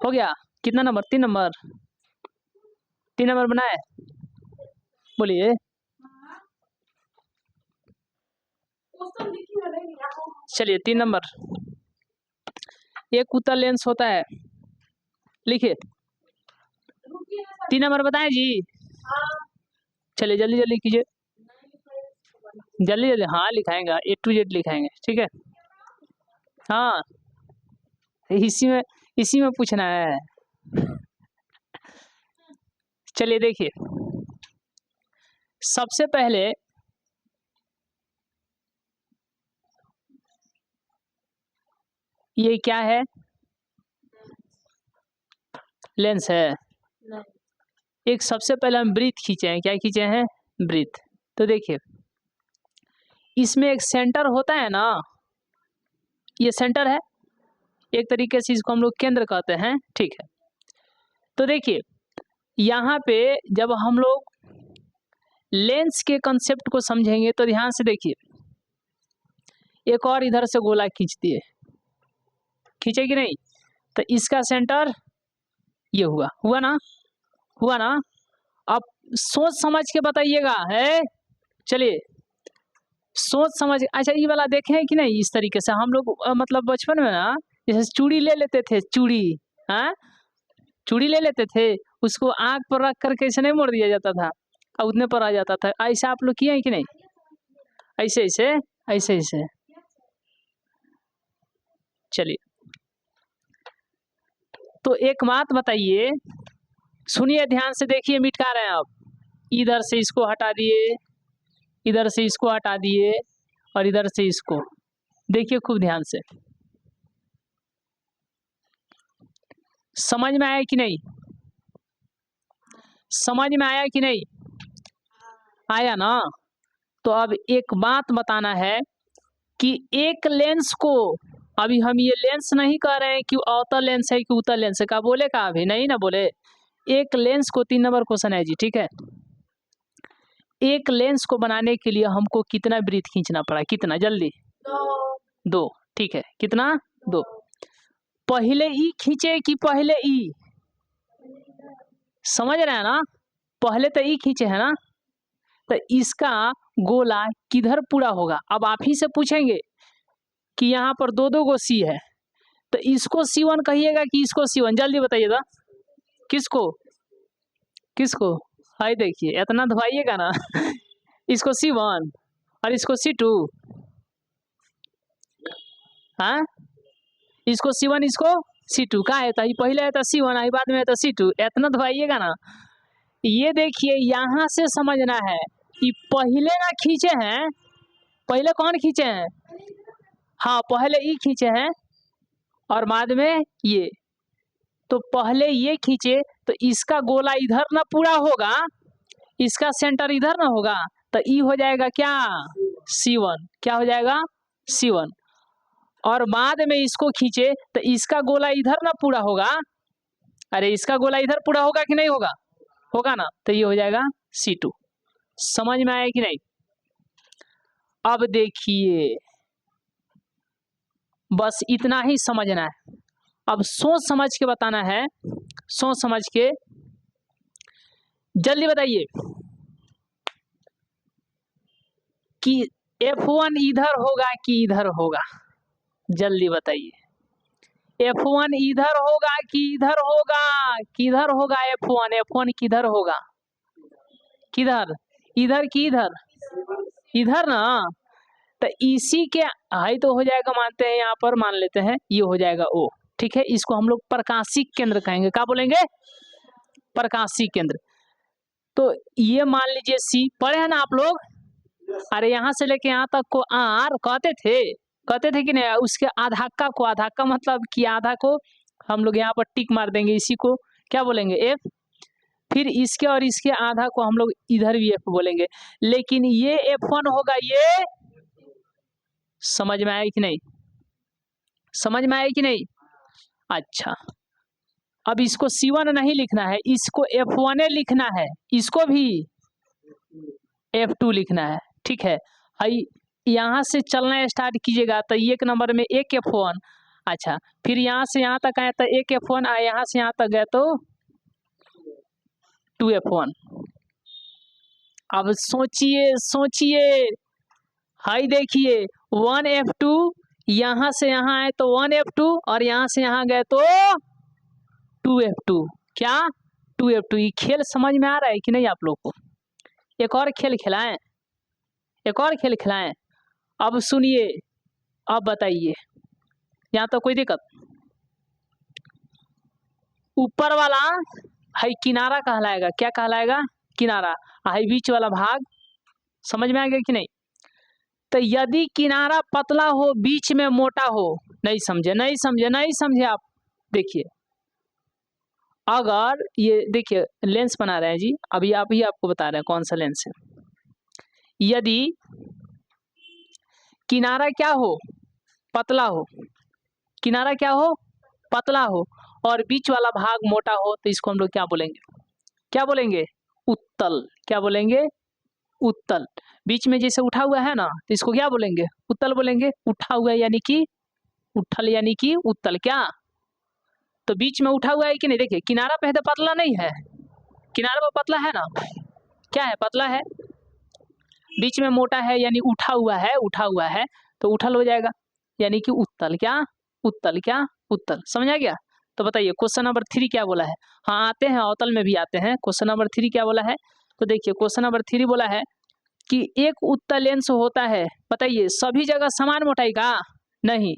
हो गया। कितना नंबर? 3 नंबर। 3 नंबर बनाए, बोलिए। चलिए 3 नंबर, एक उत्तल लेंस होता है, लिखिए। 3 नंबर बताएं जी। चलिए जल्दी जल्दी कीजिए, जल्दी जल्दी। हाँ लिखाएंगे, A to Z लिखाएंगे, ठीक है। हाँ इसी में पूछना है। चलिए देखिए, सबसे पहले ये क्या है? लेंस है। एक सबसे पहले हम ब्रीथ खींचे हैं। क्या खींचे हैं? ब्रीथ। तो देखिए इसमें एक सेंटर होता है ना, ये सेंटर है, एक तरीके से इसको हम लोग केंद्र कहते हैं, ठीक है। तो देखिए यहाँ पे जब हम लोग लेंस के कंसेप्ट को समझेंगे तो ध्यान से देखिए, एक और इधर से गोला खींच दिए, खींचे कि नहीं? तो इसका सेंटर ये हुआ ना, हुआ ना। अब सोच समझ के बताइएगा, है। चलिए सोच समझ। अच्छा ये वाला देखे हैं कि नहीं? इस तरीके से हम लोग मतलब बचपन में ना जैसे चूड़ी ले लेते थे, चूड़ी, हाँ चूड़ी ले लेते थे, उसको आँख पर रख करके ऐसे नहीं मोड़ दिया जाता था और उतने पर आ जाता था। ऐसा आप लोग किए हैं कि नहीं? ऐसे ऐसे ऐसे ऐसे। चलिए तो एक बात बताइए, सुनिए ध्यान से, देखिए मिटा रहे हैं आप। इधर से इसको हटा दिए, इधर से इसको हटा दिए और इधर से इसको, देखिए खूब ध्यान से। समझ में आया कि नहीं? समझ में आया कि नहीं? आया ना। तो अब एक बात बताना है कि एक लेंस को, अभी हम ये लेंस नहीं कह रहे हैं कि अवतल लेंस है कि उत्तल लेंस है, का बोले का? अभी नहीं ना बोले। एक लेंस को 3 नंबर क्वेश्चन है जी, ठीक है। एक लेंस को बनाने के लिए हमको कितना ब्रीथ खींचना पड़ा? कितना? जल्दी। 2, ठीक है। कितना? 2। पहले ई खींचे कि पहले ई? समझ रहे हैं ना? पहले तो ई खींचे है ना, तो इसका गोला किधर पूरा होगा? अब आप ही से पूछेंगे कि यहाँ पर 2-2 गो सी है, तो इसको C1 कहिएगा कि इसको C1? जल्दी बताइएगा। किसको? किसको? हाय देखिए इतना दबाइएगा ना इसको C1 और इसको C2, हाँ इसको C1 इसको C2 का है, तो पहले है तो C1 आई बाद में है तो C2, इतना दबाइएगा ना। ये देखिए यहाँ से समझना है कि पहले ना खींचे हैं, पहले कौन खींचे हैं? हाँ पहले ई खींचे हैं और बाद में ये, तो पहले ये खींचे तो इसका गोला इधर ना पूरा होगा, इसका सेंटर इधर ना होगा, तो ई हो जाएगा क्या? C1। क्या हो जाएगा? C1। और बाद में इसको खींचे तो इसका गोला इधर ना पूरा होगा, अरे इसका गोला इधर पूरा होगा कि नहीं होगा? होगा ना, तो ये हो जाएगा C2। समझ में आया कि नहीं? अब देखिए बस इतना ही समझना है, अब सोच समझ के बताना है, सोच समझ के जल्दी बताइए कि F1 इधर होगा कि इधर होगा? जल्दी बताइए। F1 इधर होगा कि इधर होगा? किधर होगा F1? F1 किधर होगा? किधर? इधर कि इधर? इधर ना, तो इसी के हाई तो हो जाएगा, मानते हैं यहाँ पर, मान लेते हैं ये हो जाएगा O, ठीक है। इसको हम लोग प्रकाशिक केंद्र कहेंगे। क्या बोलेंगे? प्रकाशिक केंद्र। तो ये मान लीजिए C, पढ़े हैं ना आप लोग? अरे यहाँ से लेके यहाँ तक को R कहते थे कि नहीं? उसके आधाका को, आधाका मतलब कि आधा को हम लोग यहाँ पर टिक मार देंगे, इसी को क्या बोलेंगे? F। फिर इसके और इसके आधा को हम लोग इधर भी F बोलेंगे, लेकिन ये F1 होगा, ये समझ में आया कि नहीं? समझ में आया कि नहीं? अच्छा अब इसको C1 नहीं लिखना है, इसको F1 लिखना है, इसको भी F2 लिखना है, ठीक है। यहाँ से चलना स्टार्ट कीजिएगा तो 1 नंबर में एक F1 अच्छा, फिर यहाँ से यहाँ तक आए तो एक F1 आए, यहाँ से यहाँ तक गए तो 2F1। अब सोचिए सोचिए, हाई देखिए 1F2, यहाँ से यहाँ आए तो 1F2 और यहाँ से यहाँ गए तो 2F2। क्या 2F2? ये खेल समझ में आ रहा है कि नहीं आप लोग को? एक और खेल खिलाएं, एक और खेल खिलाएं। अब सुनिए, अब बताइए, यहाँ तो कोई दिक्कत? ऊपर वाला है किनारा कहलाएगा, क्या कहलाएगा? किनारा। है बीच वाला भाग, समझ में आ गया कि नहीं? तो यदि किनारा पतला हो बीच में मोटा हो, नहीं समझे नहीं समझे नहीं समझे आप? देखिए, अगर ये देखिए लेंस बना रहे हैं जी, अभी आप ही आपको बता रहे हैं कौन सा लेंस है। यदि किनारा क्या हो? पतला हो, किनारा क्या हो? पतला हो, और बीच वाला भाग मोटा हो, तो इसको हम लोग क्या बोलेंगे? क्या बोलेंगे? उत्तल। क्या बोलेंगे? उत्तल। बीच में जैसे उठा हुआ है ना, तो इसको क्या बोलेंगे? उत्तल बोलेंगे। उठा हुआ यानी कि उठल यानी कि उत्तल। क्या? तो बीच में उठा हुआ है कि नहीं? देखिए किनारा पे है तो पतला नहीं है, किनारा पे पतला है ना, क्या है? पतला है। बीच में मोटा है यानी उठा हुआ है, उठा हुआ है तो उठल हो जाएगा, यानी कि उत्तल। क्या? उत्तल। क्या? उत्तल। समझ आ गया? तो बताइए क्वेश्चन नंबर 3 क्या बोला है? हाँ आते हैं, अवतल में भी आते हैं। क्वेश्चन नंबर 3 क्या बोला है? तो देखिए क्वेश्चन नंबर 3 बोला है कि एक उत्तल लेंस होता है, बताइए सभी जगह समान मोटाई का? नहीं,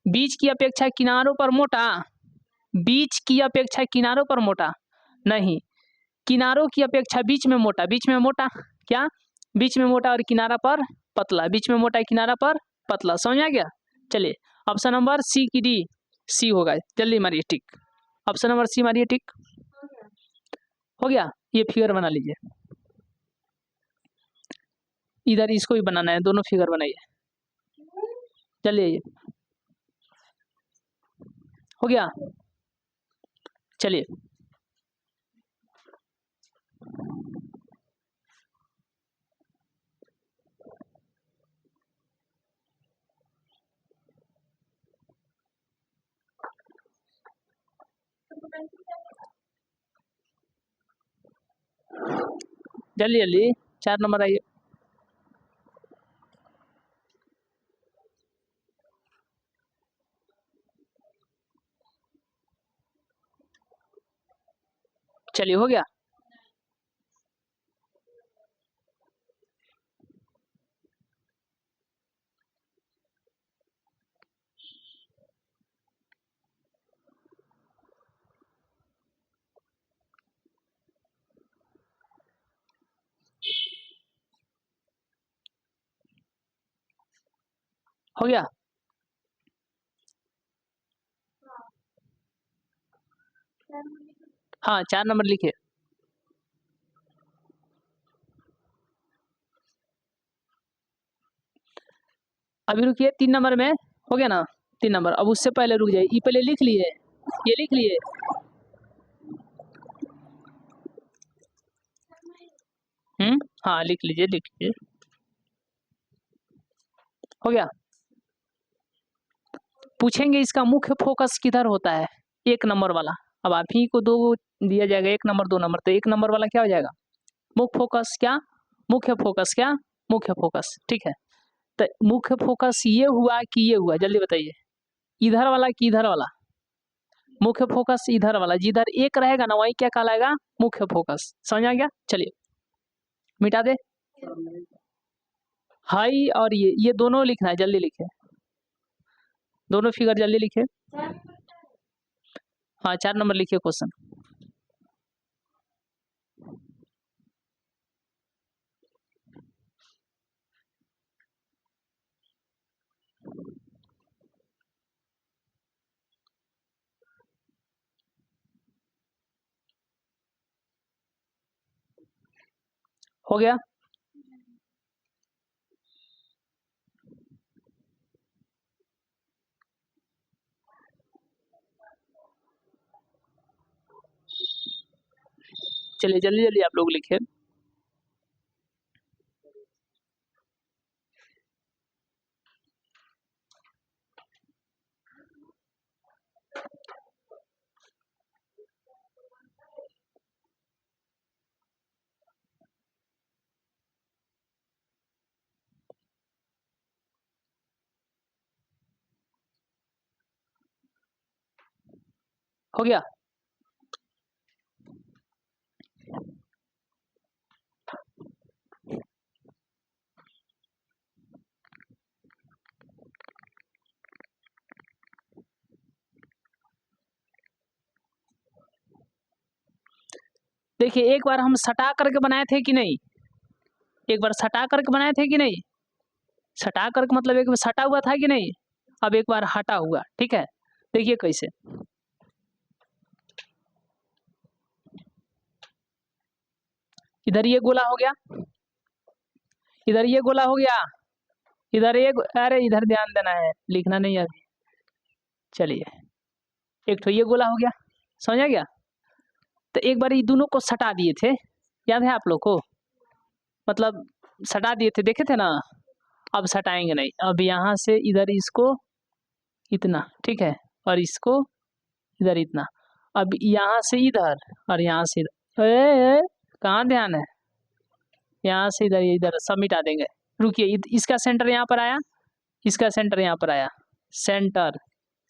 बीच की अपेक्षा किनारों पर मोटा, बीच की अपेक्षा किनारों पर मोटा नहीं, किनारों की अपेक्षा बीच में मोटा, बीच में मोटा। क्या? बीच में मोटा और किनारा पर पतला, बीच में मोटा किनारा पर पतला। समझ आ गया? चलिए ऑप्शन नंबर सी की डी, सी होगा, जल्दी मारिए टिक। ऑप्शन नंबर सी मारिए टिक। हो गया? ये फिगर बना लीजिए, इधर इसको भी बनाना है, दोनों फिगर बनाइए। चलिए हो गया? चलिए जल्दी जल्दी, 4 नंबर आइए। चलिए हो गया? हो गया? हाँ 4 नंबर लिखिए। अभी रुकिए, 3 नंबर में हो गया ना? 3 नंबर, अब उससे पहले रुक जाइए, ये पहले लिख लिए, ये लिख लिए। हाँ लिख लीजिए, लिख लीजिए। हो गया? पूछेंगे इसका मुख्य फोकस किधर होता है? 1 नंबर वाला। अब आप ही को 2 दिया जाएगा, 1 नंबर 2 नंबर, तो 1 नंबर वाला क्या हो जाएगा? मुख्य फोकस। क्या? मुख्य फोकस। क्या? मुख्य फोकस। ठीक है, तो मुख्य फोकस ये हुआ कि ये हुआ, जल्दी बताइए, इधर वाला कि इधर वाला? मुख्य फोकस इधर वाला, जिधर 1 रहेगा ना वही क्या कहलाएगा? मुख्य फोकस। समझ आ गया? चलिए मिटा दे। हाई और ये दोनों लिखना है, जल्दी लिखे, दोनों फिगर जल्दी लिखे। हाँ 4 नंबर लिखिए क्वेश्चन। हो गया? चलिए जल्दी जल्दी आप लोग लिखिए। हो गया। देखिए एक बार हम सटा करके बनाए थे कि नहीं, एक बार सटा करके बनाए थे कि नहीं, सटा करके मतलब एक बार सटा हुआ था कि नहीं, अब एक बार हटा हुआ, ठीक है। देखिए कैसे, इधर ये गोला हो गया, इधर ये गोला हो गया, इधर एक, अरे इधर ध्यान देना है, लिखना नहीं है अभी। चलिए एक तो ये गोला हो गया, समझा गया। तो एक बार ये दोनों को सटा दिए थे, याद है आप लोग को, मतलब सटा दिए थे, देखे थे ना। अब सटाएंगे नहीं, अब यहाँ से इधर इसको इतना, ठीक है, और इसको इधर इतना, अब यहाँ से इधर और यहाँ से इधर, कहाँ ध्यान है, यहाँ से इधर, इधर सब मिटा देंगे। रुकिए, इसका सेंटर यहाँ पर आया, इसका सेंटर यहाँ पर आया, सेंटर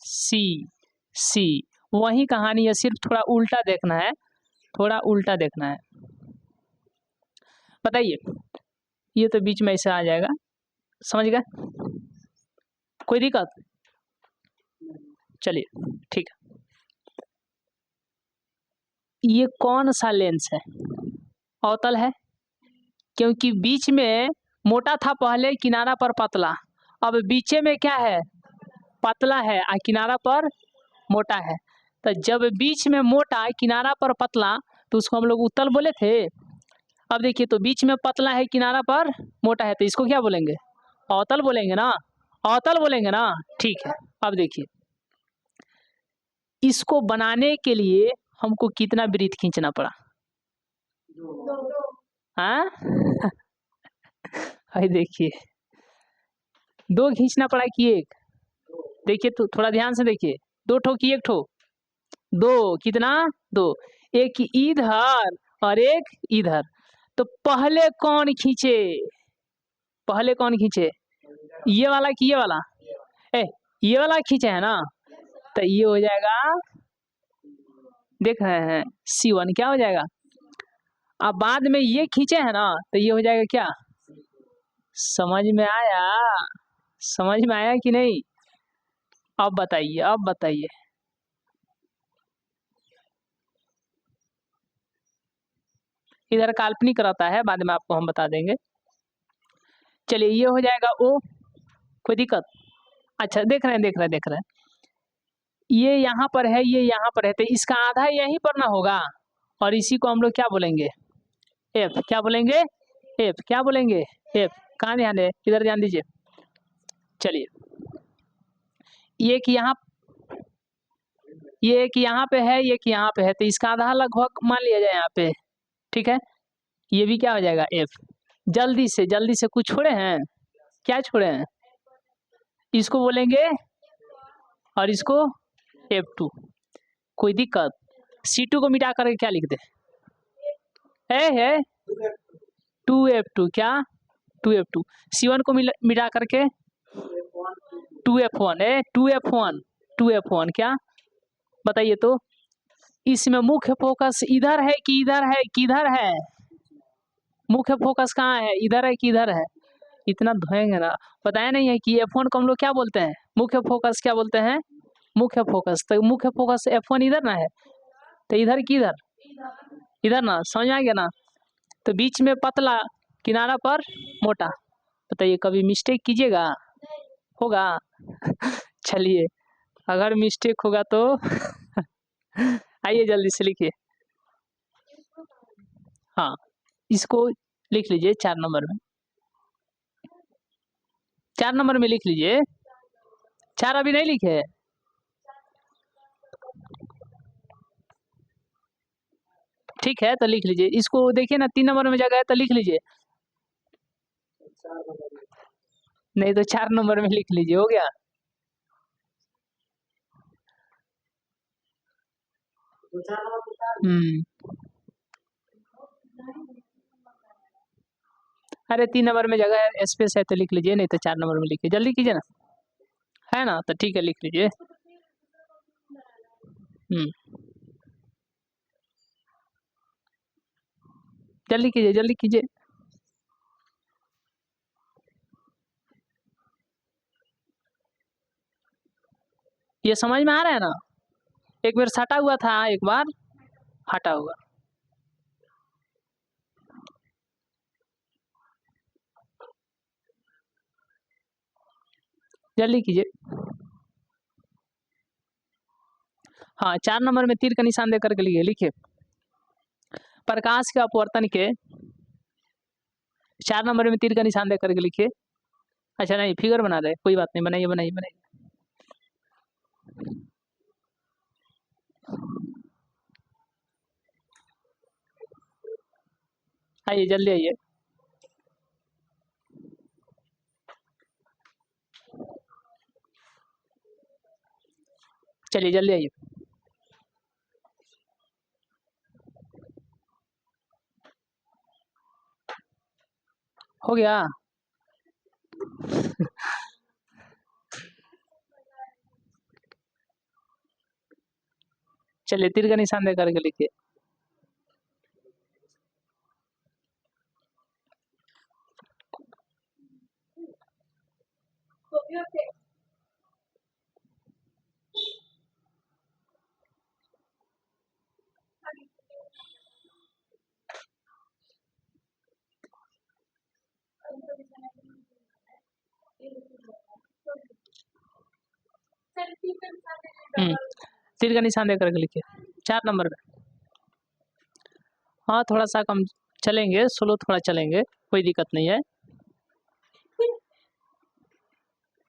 सी, सी, वही कहानी है, सिर्फ थोड़ा उल्टा देखना है, थोड़ा उल्टा देखना है। बताइए, ये तो बीच में ऐसे आ जाएगा, समझ गए, कोई दिक्कत, चलिए ठीक है। ये कौन सा लेंस है, अवतल है, क्योंकि बीच में मोटा था पहले, किनारा पर पतला, अब बीचे में क्या है, पतला है और किनारा पर मोटा है। तो जब बीच में मोटा किनारा पर पतला, तो उसको हम लोग उत्तल बोले थे। अब देखिए, तो बीच में पतला है किनारा पर मोटा है, तो इसको क्या बोलेंगे, अवतल बोलेंगे ना, अवतल बोलेंगे ना, ठीक है। अब देखिए, इसको बनाने के लिए हमको कितना वृत्त खींचना पड़ा, हाँ भाई देखिए, दो खींचना पड़ा कि एक, देखिए तो थोड़ा ध्यान से देखिए, दो ठो कि एक ठो, दो, कितना, दो, एक इधर और एक इधर। तो पहले कौन खींचे, पहले कौन खींचे, ये वाला कि ये वाला, ये वाला खींचे है ना, तो ये हो जाएगा, देख रहे हैं C1 क्या हो जाएगा। अब बाद में ये खींचे है ना, तो ये हो जाएगा क्या, समझ में आया, समझ में आया कि नहीं, अब बताइए, अब बताइए। इधर काल्पनिक रहता है, बाद में आपको हम बता देंगे। चलिए ये हो जाएगा O, कोई दिक्कत, अच्छा देख रहे हैं, देख रहे हैं, देख रहे हैं, ये यहाँ पर है, ये यहाँ पर है, तो इसका आधा यहीं पर ना होगा, और इसी को हम लोग क्या बोलेंगे, F, क्या बोलेंगे, F, क्या बोलेंगे, F, कहाँ ध्यान है, इधर ध्यान दीजिए। चलिए ये कि यहाँ, ये कि यहाँ पे है, ये कि यहाँ पे है, तो इसका आधा लगभग मान लिया जाए यहाँ पे, ठीक है। ये भी क्या हो जाएगा, F। जल्दी से कुछ छोड़े हैं, क्या छोड़े हैं, इसको बोलेंगे और इसको F2, कोई दिक्कत। C2 को मिटा करके क्या लिख दे, है 2F2, क्या 2F2, C1 को मिटा करके 2F1, 2F1, क्या बताइए तो। इसमें मुख्य फोकस इधर है कि इधर है, किधर है, मुख्य फोकस कहाँ है, इधर है कि इधर है, इतना धोएंगे ना, बताया नहीं है कि F1 को हम लोग क्या बोलते हैं, मुख्य फोकस क्या बोलते हैं, मुख्य फोकस, तो मुख्य फोकस F1 इधर ना है, तो इधर की इधर, इधर ना, समझ आ गया ना। तो बीच में पतला, किनारा पर मोटा, बताइए कभी मिस्टेक कीजिएगा, होगा चलिए अगर मिस्टेक होगा तो आइए जल्दी से लिखिए, हाँ इसको लिख लीजिए 4 नंबर में, 4 नंबर में लिख लीजिए, 4 अभी नहीं लिखे, ठीक है तो लिख लीजिए, इसको देखिए ना 3 नंबर में जगह है तो लिख लीजिए, नहीं तो 4 नंबर में लिख लीजिए, हो गया। अरे 3 नंबर में जगह है, स्पेस है तो लिख लीजिए, नहीं तो 4 नंबर में लिखिए, जल्दी कीजिए ना, है ना, तो ठीक है लिख लीजिए। जल्दी कीजिए, जल्दी कीजिए। ये समझ में आ रहा है ना? एक बार सटा हुआ था, एक बार हटा हुआ। जल्दी कीजिए। हाँ, 4 नंबर में तीर का निशान दे करके लिखिए। प्रकाश के अपवर्तन के 4 नंबर में तीर का निशान दे करके लिखिए। अच्छा नहीं, फिगर बना रहे, कोई बात नहीं, बनाइए बनाइए बनाइए। आइए, जल्दी आइए। चलिए जल्दी आइए। हो गया? चलिए तीर का निशान दे करके लिखिए। तीर का निशान दे करके लिखिए 4 नंबर में। हाँ, थोड़ा सा कम चलेंगे, स्लो थोड़ा चलेंगे, कोई दिक्कत नहीं है।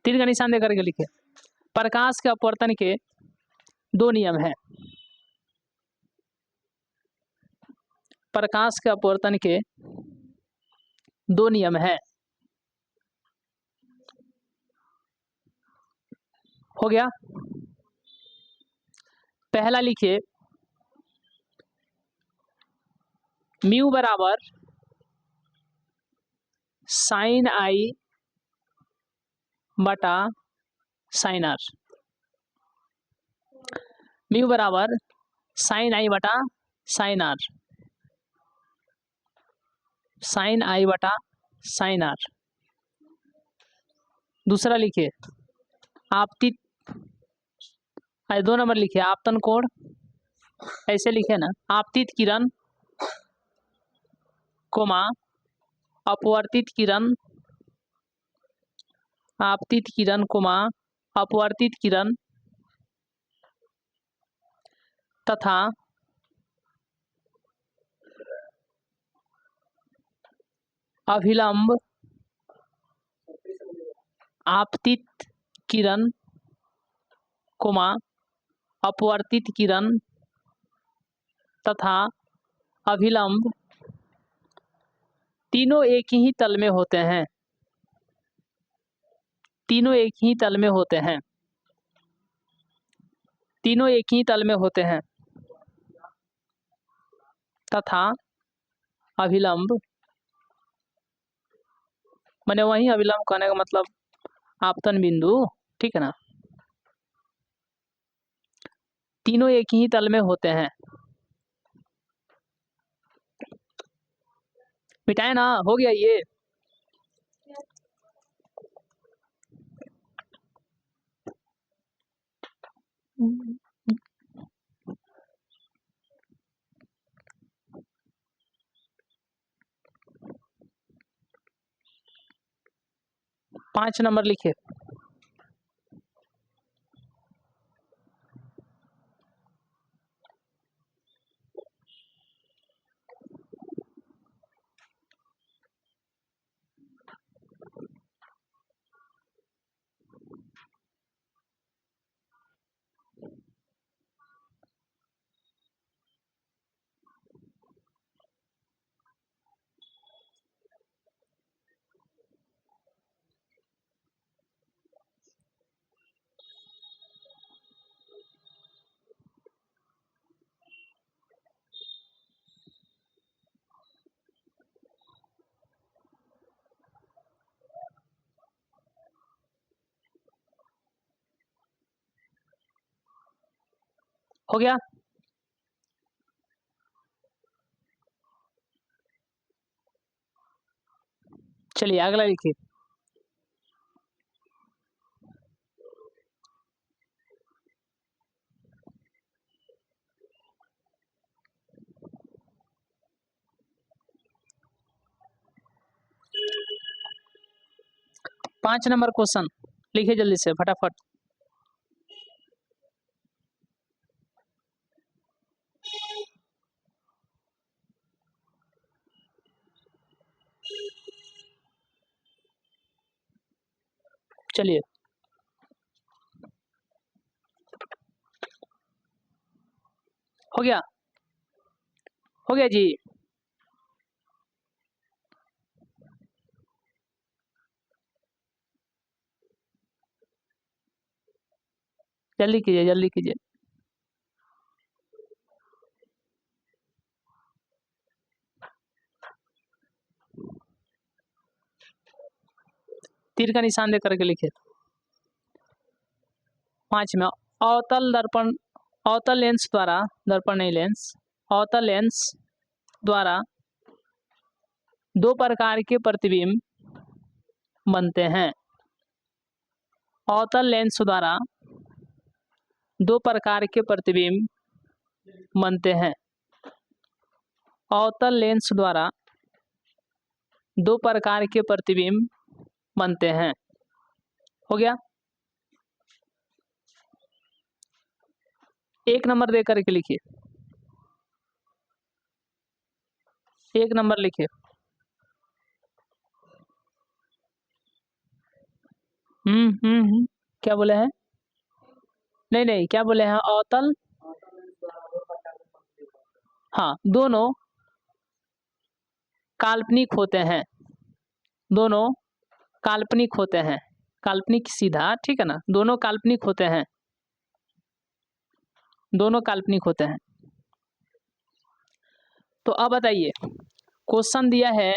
तीर का निशान दे करके लिखिए। प्रकाश के अपवर्तन के 2 नियम हैं। प्रकाश के अपवर्तन के 2 नियम हैं। हो गया? पहला लिखिए, म्यू बराबर साइन आई बटा साइन आर। म्यू बराबर साइन आई बटा साइन आर। साइन आई बटा साइन आर। दूसरा लिखिए, आपतित 2 नंबर लिखिए, आपतन कोण, ऐसे लिखे ना, आपतित किरण कोमा अपवर्तित किरण, आपतित किरण कोमा अपवर्तित किरण तथा अभिलंब आपतित किरण कोमा अपवर्तित किरण तथा अभिलंब तीनों एक ही तल में होते हैं। तीनों एक ही तल में होते हैं। तीनों एक ही तल में होते हैं तथा अभिलंब, मैंने वही अभिलंब कहने का मतलब आपतन बिंदु, ठीक है ना? तीनों एक ही तल में होते हैं। मिटाए ना, हो गया ये। पाँच नंबर लिखिए। हो गया? चलिए अगला लिखिए। पाँच नंबर क्वेश्चन लिखिए जल्दी से फटाफट। चलिए हो गया, हो गया जी। जल्दी कीजिए, जल्दी कीजिए। तीर का निशान दे करके लिखिए। पाँच में अवतल दर्पण, अवतल लेंस द्वारा, दर्पण नहीं लेंस, अवतल लेंस द्वारा दो प्रकार के प्रतिबिंब बनते हैं। अवतल लेंस द्वारा दो प्रकार के प्रतिबिंब बनते हैं। अवतल लेंस द्वारा दो प्रकार के प्रतिबिंब बनते हैं। हो गया। एक नंबर दे करके लिखिए, एक नंबर लिखिए। क्या बोले हैं? नहीं नहीं, क्या बोले हैं? अवतल, हाँ, दोनों काल्पनिक होते हैं, दोनों काल्पनिक होते हैं। काल्पनिक सीधा, ठीक है ना, दोनों काल्पनिक होते हैं, दोनों काल्पनिक होते हैं। तो अब बताइए, क्वेश्चन दिया है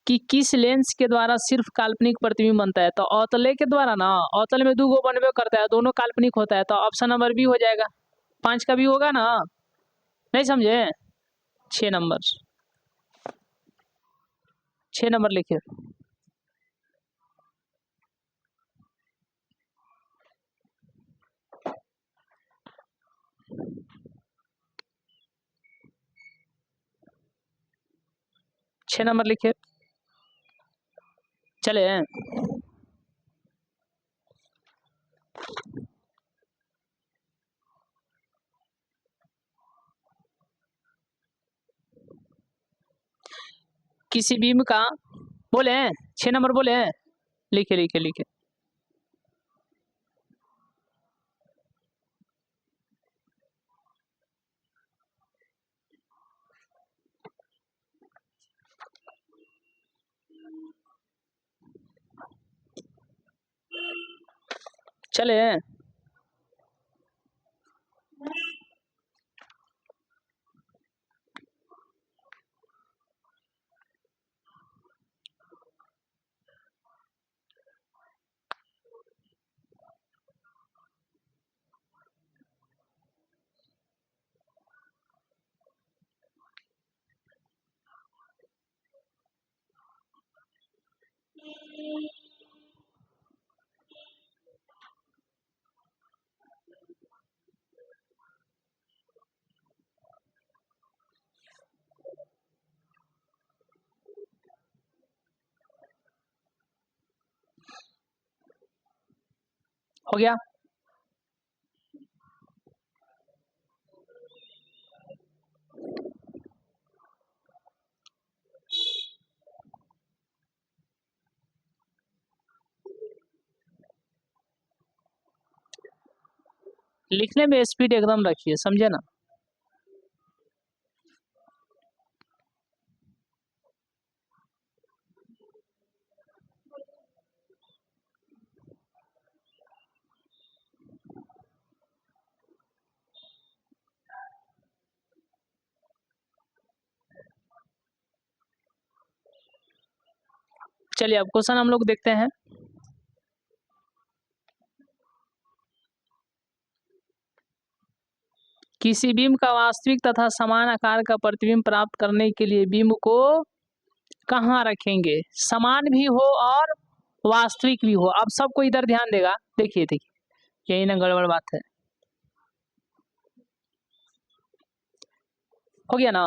कि किस लेंस के द्वारा सिर्फ काल्पनिक प्रतिबिंब बनता है। तो अवतले के द्वारा ना, अवतल में दो गो बनबे करता है, दोनों काल्पनिक होता है, तो ऑप्शन नंबर बी हो जाएगा। 5 का भी होगा ना? नहीं समझे? 6 नंबर, 6 नंबर लिखिए। छः नंबर लिखिए। चले किसी बीम का, बोले 6 नंबर बोले, लिखे लिखे लिखे। चले हो गया। लिखने में स्पीड एकदम रखिए, समझे ना? चलिए अब क्वेश्चन हम लोग देखते हैं। किसी बीम का वास्तविक तथा समान आकार का प्रतिबिंब प्राप्त करने के लिए बीम को कहाँ रखेंगे, समान भी हो और वास्तविक भी हो। अब सबको इधर ध्यान देगा, देखिए देखिए, यही ना गड़बड़ बात है। हो गया ना?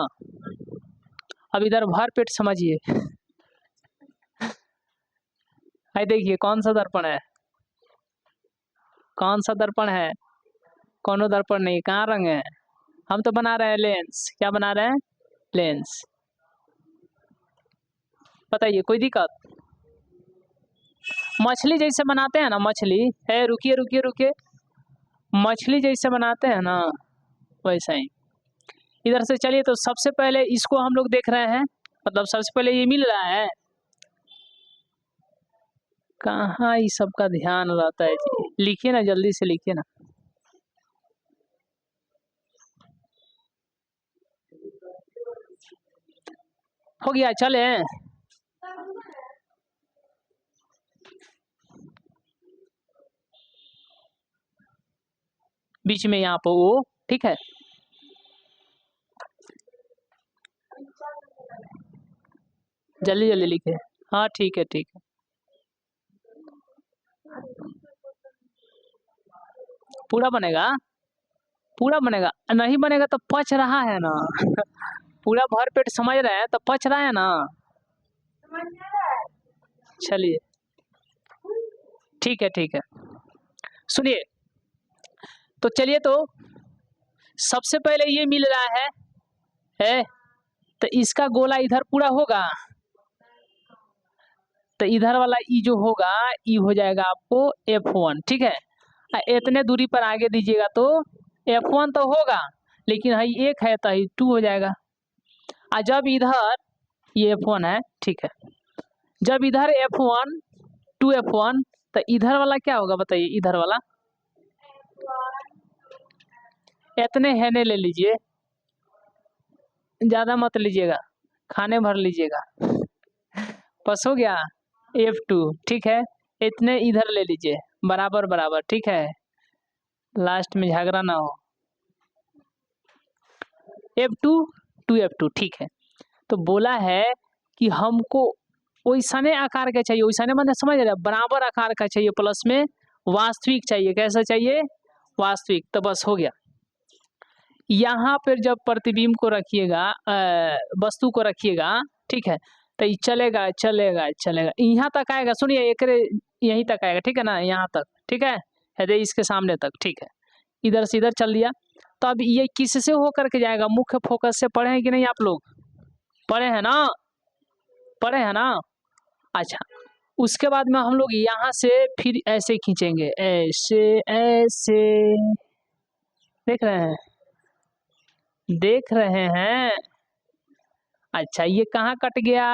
अब इधर भर पेट समझिए। भाई देखिए कौन सा दर्पण है, कौन सा दर्पण है, कौनो दर्पण नहीं, कहाँ रंग है, हम तो बना रहे हैं लेंस। क्या बना रहे हैं? लेंस। बताइए कोई दिक्कत? मछली जैसे बनाते हैं ना, मछली है, रुकिए रुकिए रुकिए, मछली जैसे बनाते हैं ना वैसा ही। इधर से चलिए, तो सबसे पहले इसको हम लोग देख रहे हैं, मतलब सबसे पहले ये मिल रहा है। कहाँ इस सब का ध्यान रहता है जी, लिखिए ना, जल्दी से लिखिए ना। हो गया, चले। बीच में यहाँ पर वो, ठीक है, जल्दी जल्दी लिखे। हाँ ठीक है ठीक है। पूरा बनेगा, पूरा बनेगा, नहीं बनेगा तो पच रहा है ना। पूरा भर पेट समझ रहे हैं तो पच रहा है ना। चलिए ठीक है ठीक है, सुनिए, तो चलिए, तो सबसे पहले ये मिल रहा है तो इसका गोला इधर पूरा होगा, तो इधर वाला ई जो होगा, ई हो जाएगा आपको F1, ठीक है। इतने दूरी पर आगे दीजिएगा तो F1 तो होगा, लेकिन हाई एक है तो 2 हो जाएगा। जब इधर ये F1 है, ठीक है, जब इधर F1 2F1, तो इधर वाला क्या होगा बताइए, इधर वाला इतने हैने ले लीजिए, ज़्यादा मत लीजिएगा, खाने भर लीजिएगा। बस हो गया, F2, ठीक है, इतने इधर ले लीजिए, बराबर बराबर, ठीक है, लास्ट में झगड़ा ना हो। F2 2F2, ठीक है। तो बोला है कि हमको वैसने आकार का चाहिए, वैसने मतलब समझ रहे, बराबर आकार का चाहिए, प्लस में वास्तविक चाहिए। कैसा चाहिए? वास्तविक। तो बस हो गया। यहाँ पर जब प्रतिबिंब को रखिएगा, वस्तु को रखिएगा, ठीक है, तो ये चलेगा चलेगा चलेगा, यहाँ तक आएगा, सुनिए, एक यहीं तक आएगा, ठीक है ना, यहाँ तक, ठीक है, यदि इसके सामने तक, ठीक है, इधर से इधर चल दिया। तो अब ये किससे होकर के जाएगा? मुख्य फोकस से। पढ़े हैं कि नहीं आप लोग? पढ़े हैं ना? पढ़े हैं ना? अच्छा, उसके बाद में हम लोग यहाँ से फिर ऐसे खींचेंगे, ऐसे ऐसे, देख रहे हैं, देख रहे हैं। अच्छा, ये कहाँ कट गया?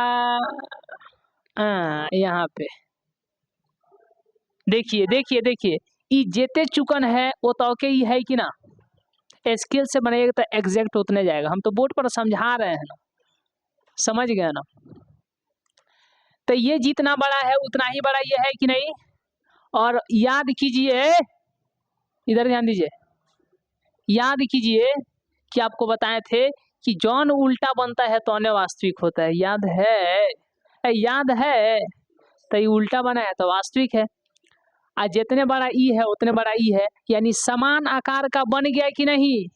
यहाँ पे देखिए देखिए देखिए, ई जेते चुकन है वो तो के ही है कि ना, स्केल से बनेगा तो एग्जैक्ट उतने जाएगा। हम तो बोर्ड पर समझा रहे हैं ना, समझ गए ना। तो ये जितना बड़ा है उतना ही बड़ा ये है कि नहीं? और याद कीजिए, इधर ध्यान दीजिए, याद कीजिए कि आपको बताए थे कि जौन उल्टा बनता है तो अन्य वास्तविक होता है। याद है? याद है? तो ये उल्टा बना है तो वास्तविक है। जितने बड़ा ई है उतने बड़ा ई है, यानी समान आकार का बन गया कि नहीं?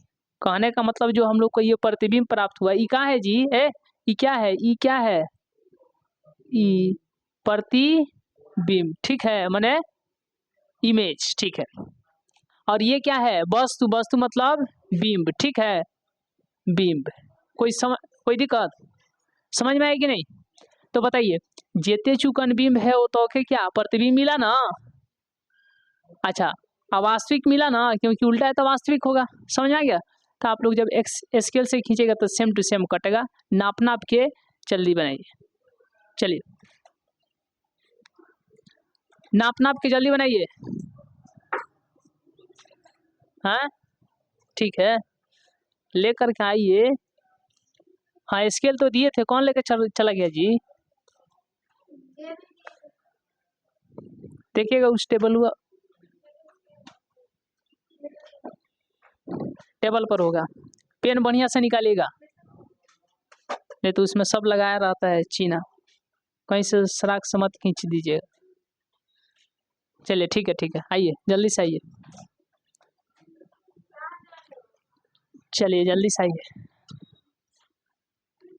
कहने का मतलब जो हम लोग को ये प्रतिबिंब प्राप्त हुआ, ई क्या है जी? ई क्या है? ई क्या है? ई प्रतिबिंब, ठीक है, माने इमेज, ठीक है। और ये क्या है? वस्तु। वस्तु मतलब बिंब, ठीक है, बिंब। कोई दिक्कत समझ में आएगी नहीं? तो बताइए, जेते चुकन बिंब है वो तो के क्या प्रतिबिंब मिला ना? अच्छा, अवास्तविक मिला ना, क्योंकि उल्टा है तो वास्तविक होगा। समझ में आ गया? तो आप लोग जब स्केल से खींचेगा तो सेम टू सेम कटेगा। नाप नाप के जल्दी बनाइए, चलिए नाप नाप के जल्दी बनाइए। हाँ ठीक है, लेकर के आइए। हाँ स्केल तो दिए थे, कौन लेकर चला गया जी? देखिएगा उस टेबल पर होगा, पेन बढ़िया से निकालिएगा। नहीं तो उसमें सब लगाया रहता है चीना, कहीं से सराख से मत खींच दीजिए। चलिए ठीक है, आइए जल्दी से आइए, चलिए जल्दी से आइए,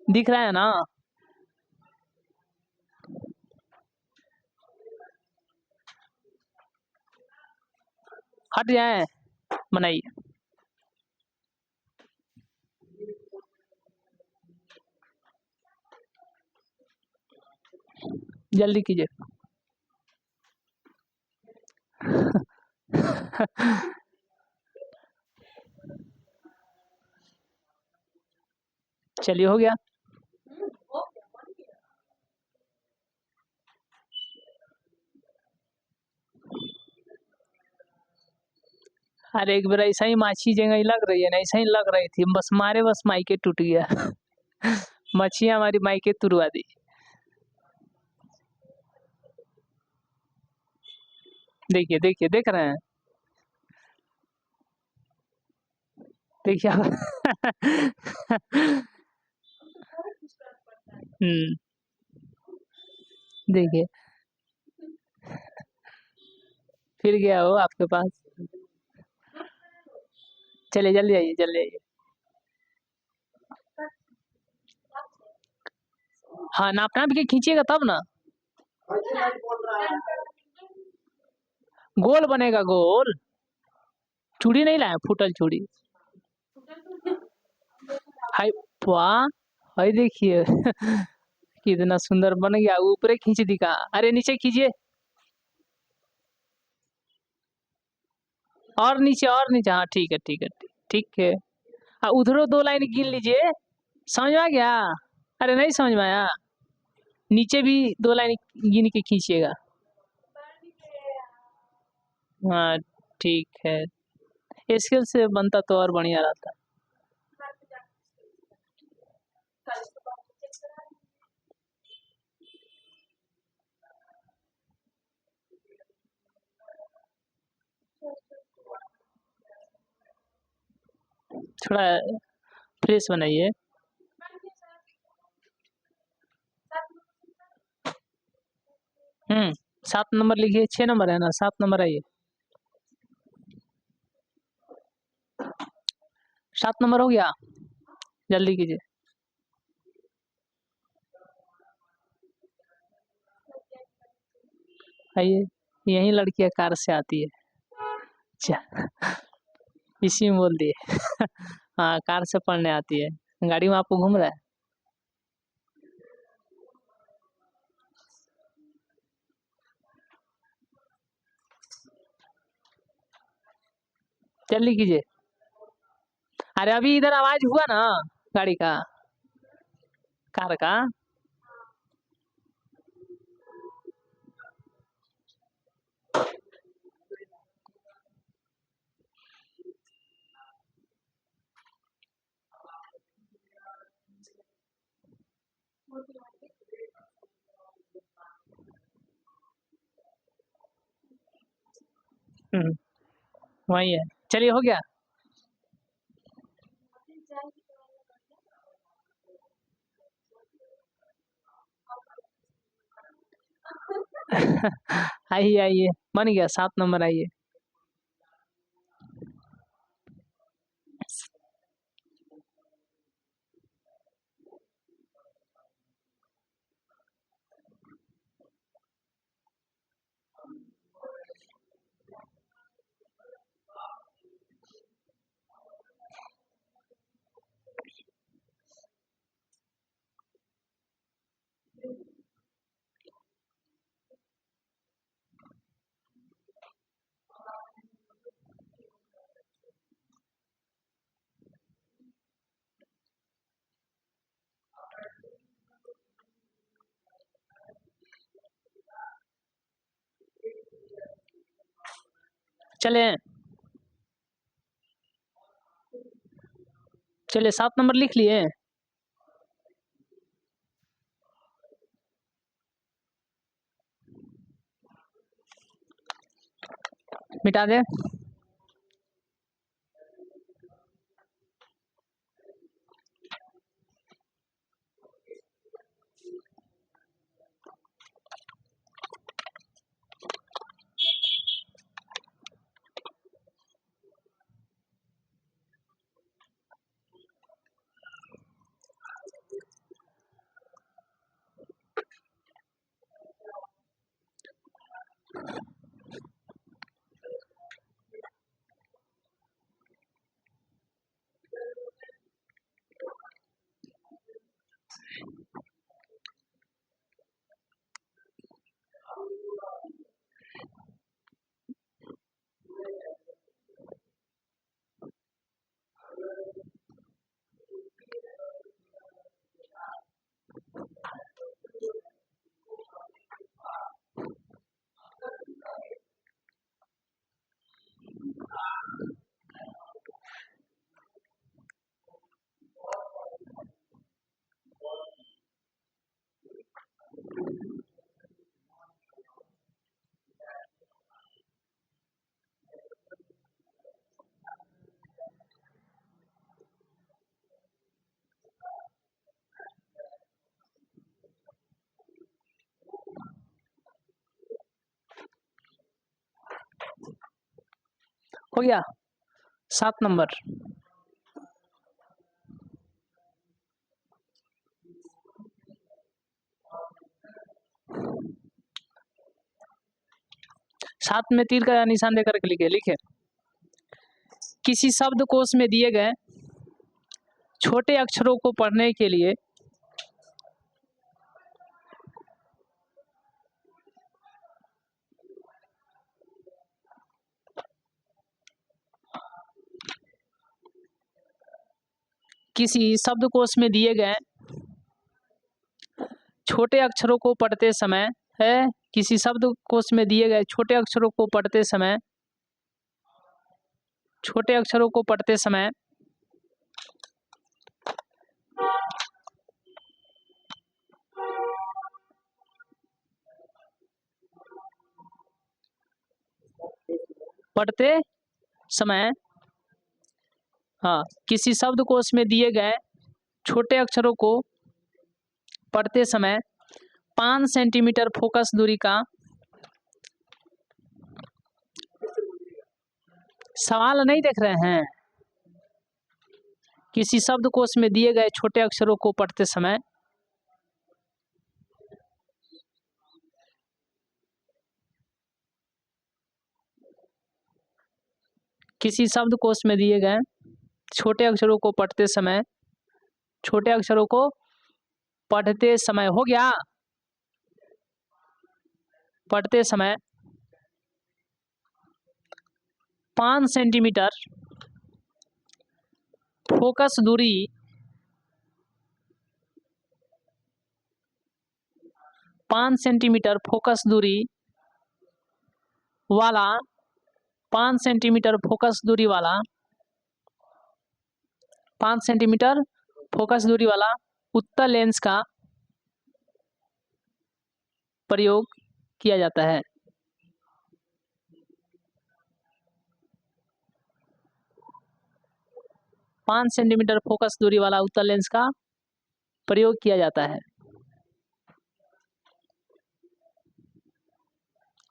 दिख रहा है ना? हट जाए, बनाइए, जल्दी कीजिए। चलिए हो गया। अरे एक बार ऐसा ही माछी जगह ही लग रही है ना, ऐसा ही लग रही थी, बस मारे बस माइके टूट गया। मछिया हमारी माइके तुरवा दी। देखिए देखिए, देख रहे हैं, देखिए। देखिए, फिर गया हो आपके पास। चलिए जल्दी आइए, जल्दी आइए। हाँ, नापना भी खींचिएगा तब ना, गोल बनेगा, गोल। चूड़ी नहीं लाए, फूटल चूड़ी। हाय, वाह, हाय देखिए। कितना सुंदर बन गया, ऊपर खींच दिखा, अरे नीचे कीजिए, और नीचे, और नीचे, हाँ ठीक है ठीक है ठीक है। हाँ, उधरों 2 लाइन गिन लीजिए, समझ में आ गया? अरे नहीं समझ में आया, नीचे भी 2 लाइन गिन के खींचिएगा। हाँ ठीक है, स्केल से बनता तो और बढ़िया रहता। थोड़ा फ्रेश बनाइए। हम्म, 7 नंबर लिखिए, 6 नंबर है ना, 7 नंबर आइए, 7 नंबर हो गया, जल्दी कीजिए। आइए, यही लड़कियां कार से आती है। अच्छा, इसी में बोल दिए। हाँ, कार से पढ़ने आती है, गाड़ी में आपको घूम रहा है। जल्दी कीजिए। अरे अभी इधर आवाज हुआ ना, गाड़ी का, कार का। वही है, चलिए हो गया। आइए आइए, बन गया, 7 नंबर, आइए। चले, चलिए 7 नंबर लिख लिए। मिटा दे। हो गया 7 नंबर। साथ में तीर का निशान देकर के लिखे। किसी शब्द कोश में दिए गए छोटे अक्षरों को पढ़ने के लिए किसी शब्दकोश में दिए गए छोटे अक्षरों को पढ़ते समय है, किसी शब्दकोश में दिए गए छोटे अक्षरों को पढ़ते समय हाँ, किसी शब्दकोश में दिए गए छोटे अक्षरों को पढ़ते समय 5 सेंटीमीटर फोकस दूरी का सवाल नहीं देख रहे हैं। किसी शब्दकोश में दिए गए छोटे अक्षरों को पढ़ते समय किसी शब्दकोश में दिए गए छोटे अक्षरों को पढ़ते समय हो गया पढ़ते समय 5 सेंटीमीटर फोकस दूरी वाला 5 सेंटीमीटर फोकस दूरी वाला उत्तल लेंस का प्रयोग किया जाता है। पाँच सेंटीमीटर फोकस दूरी वाला उत्तल लेंस का प्रयोग किया जाता है।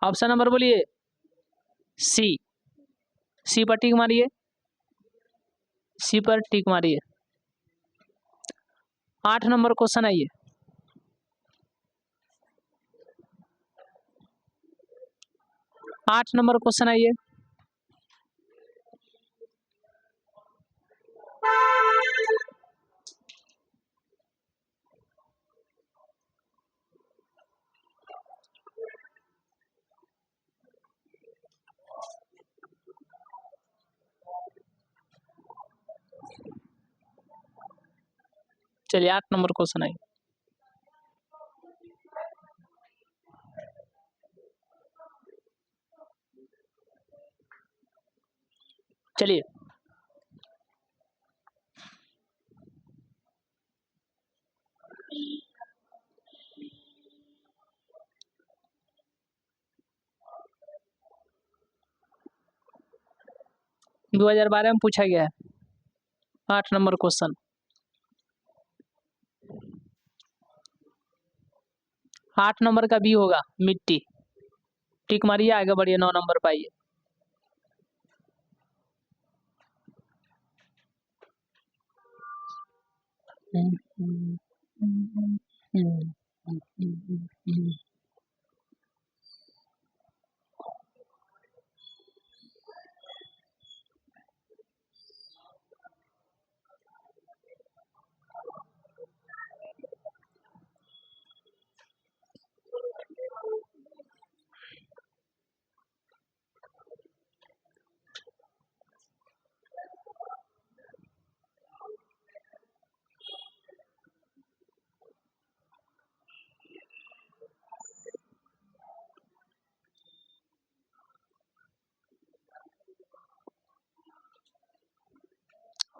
ऑप्शन नंबर बोलिए सी पर टिक मारिए, सी पर टिक मारिए। 8 नंबर क्वेश्चन आइए। आठ नंबर क्वेश्चन आइए। चलिए 8 नंबर क्वेश्चन आइए। चलिए दो 2012 में पूछा गया है 8 नंबर क्वेश्चन। 8 नंबर का बी होगा मिट्टी। टिक मारिए, आगे बढ़िए। 9 नंबर पाइए।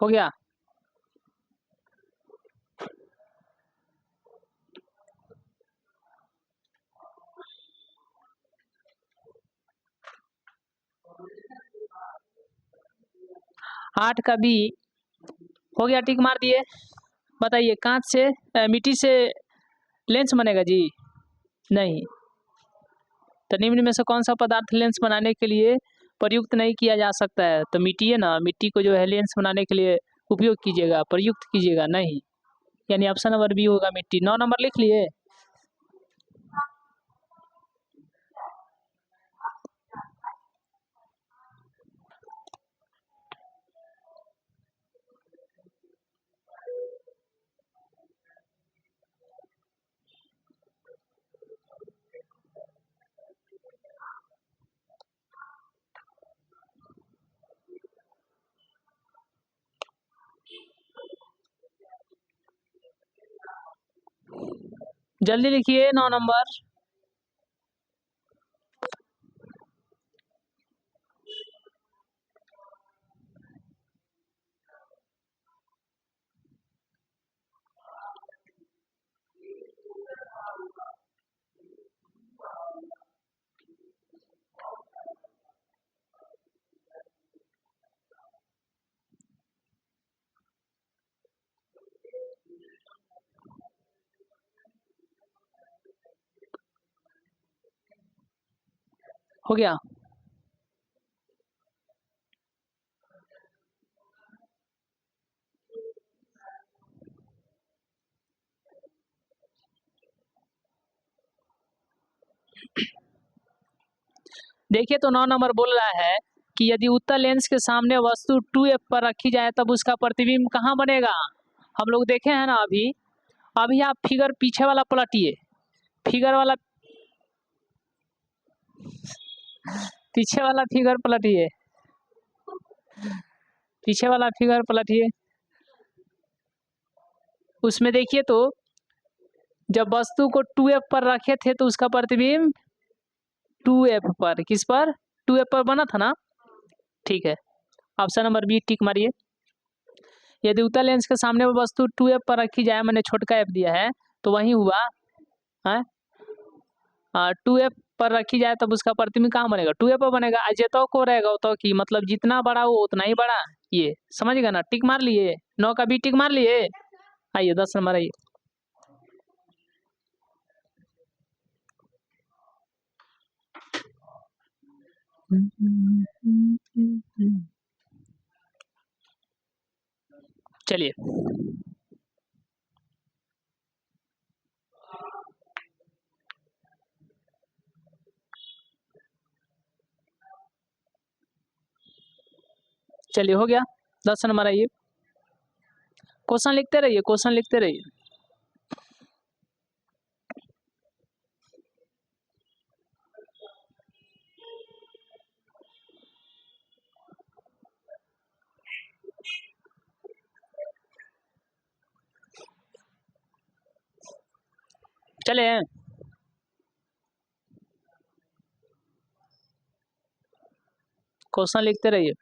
हो गया। आठ का बी हो गया, टिक मार दिए। बताइए कांच से मिट्टी से लेंस बनेगा जी? नहीं। तो निम्न में से कौन सा पदार्थ लेंस बनाने के लिए प्रयुक्त नहीं किया जा सकता है तो मिटिए ना, मिट्टी को जो है लेंस बनाने के लिए उपयोग कीजिएगा, प्रयुक्त कीजिएगा नहीं। यानी ऑप्शन नंबर बी होगा मिट्टी। 9 नंबर लिख लिए। जल्दी लिखिए 9 नंबर। हो गया। देखिए तो 9 नंबर बोल रहा है कि यदि उत्तल लेंस के सामने वस्तु 2f पर रखी जाए तब उसका प्रतिबिंब कहाँ बनेगा। हम लोग देखे हैं ना अभी। अभी आप फिगर पीछे वाला पलटिए, फिगर वाला पीछे वाला फिगर पलटिए, पीछे वाला फिगर पलटिए। उसमें देखिए तो जब वस्तु को 2f पर रखे थे तो उसका प्रतिबिंब 2f पर, किस पर, 2f पर बना था ना। ठीक है, ऑप्शन नंबर बी टिक मारिए। यदि उत्तल लेंस के सामने वो वस्तु 2f पर रखी जाए, मैंने छोटका f दिया है तो वही हुआ है। 2f पर रखी जाए तब उसका प्रतिबिंब कहाँ बनेगा, 2f पर बनेगा। जेतो को रहेगा तो की मतलब जितना बड़ा वो उतना ही बड़ा, ये समझ गया ना। टिक मार लिए, 9 का बी टिक मार लिए। आइए 10 नंबर आइए। चलिए चलिए हो गया। 10 नंबर आइए। क्वेश्चन लिखते रहिए, क्वेश्चन लिखते रहिए। चले क्वेश्चन लिखते रहिए।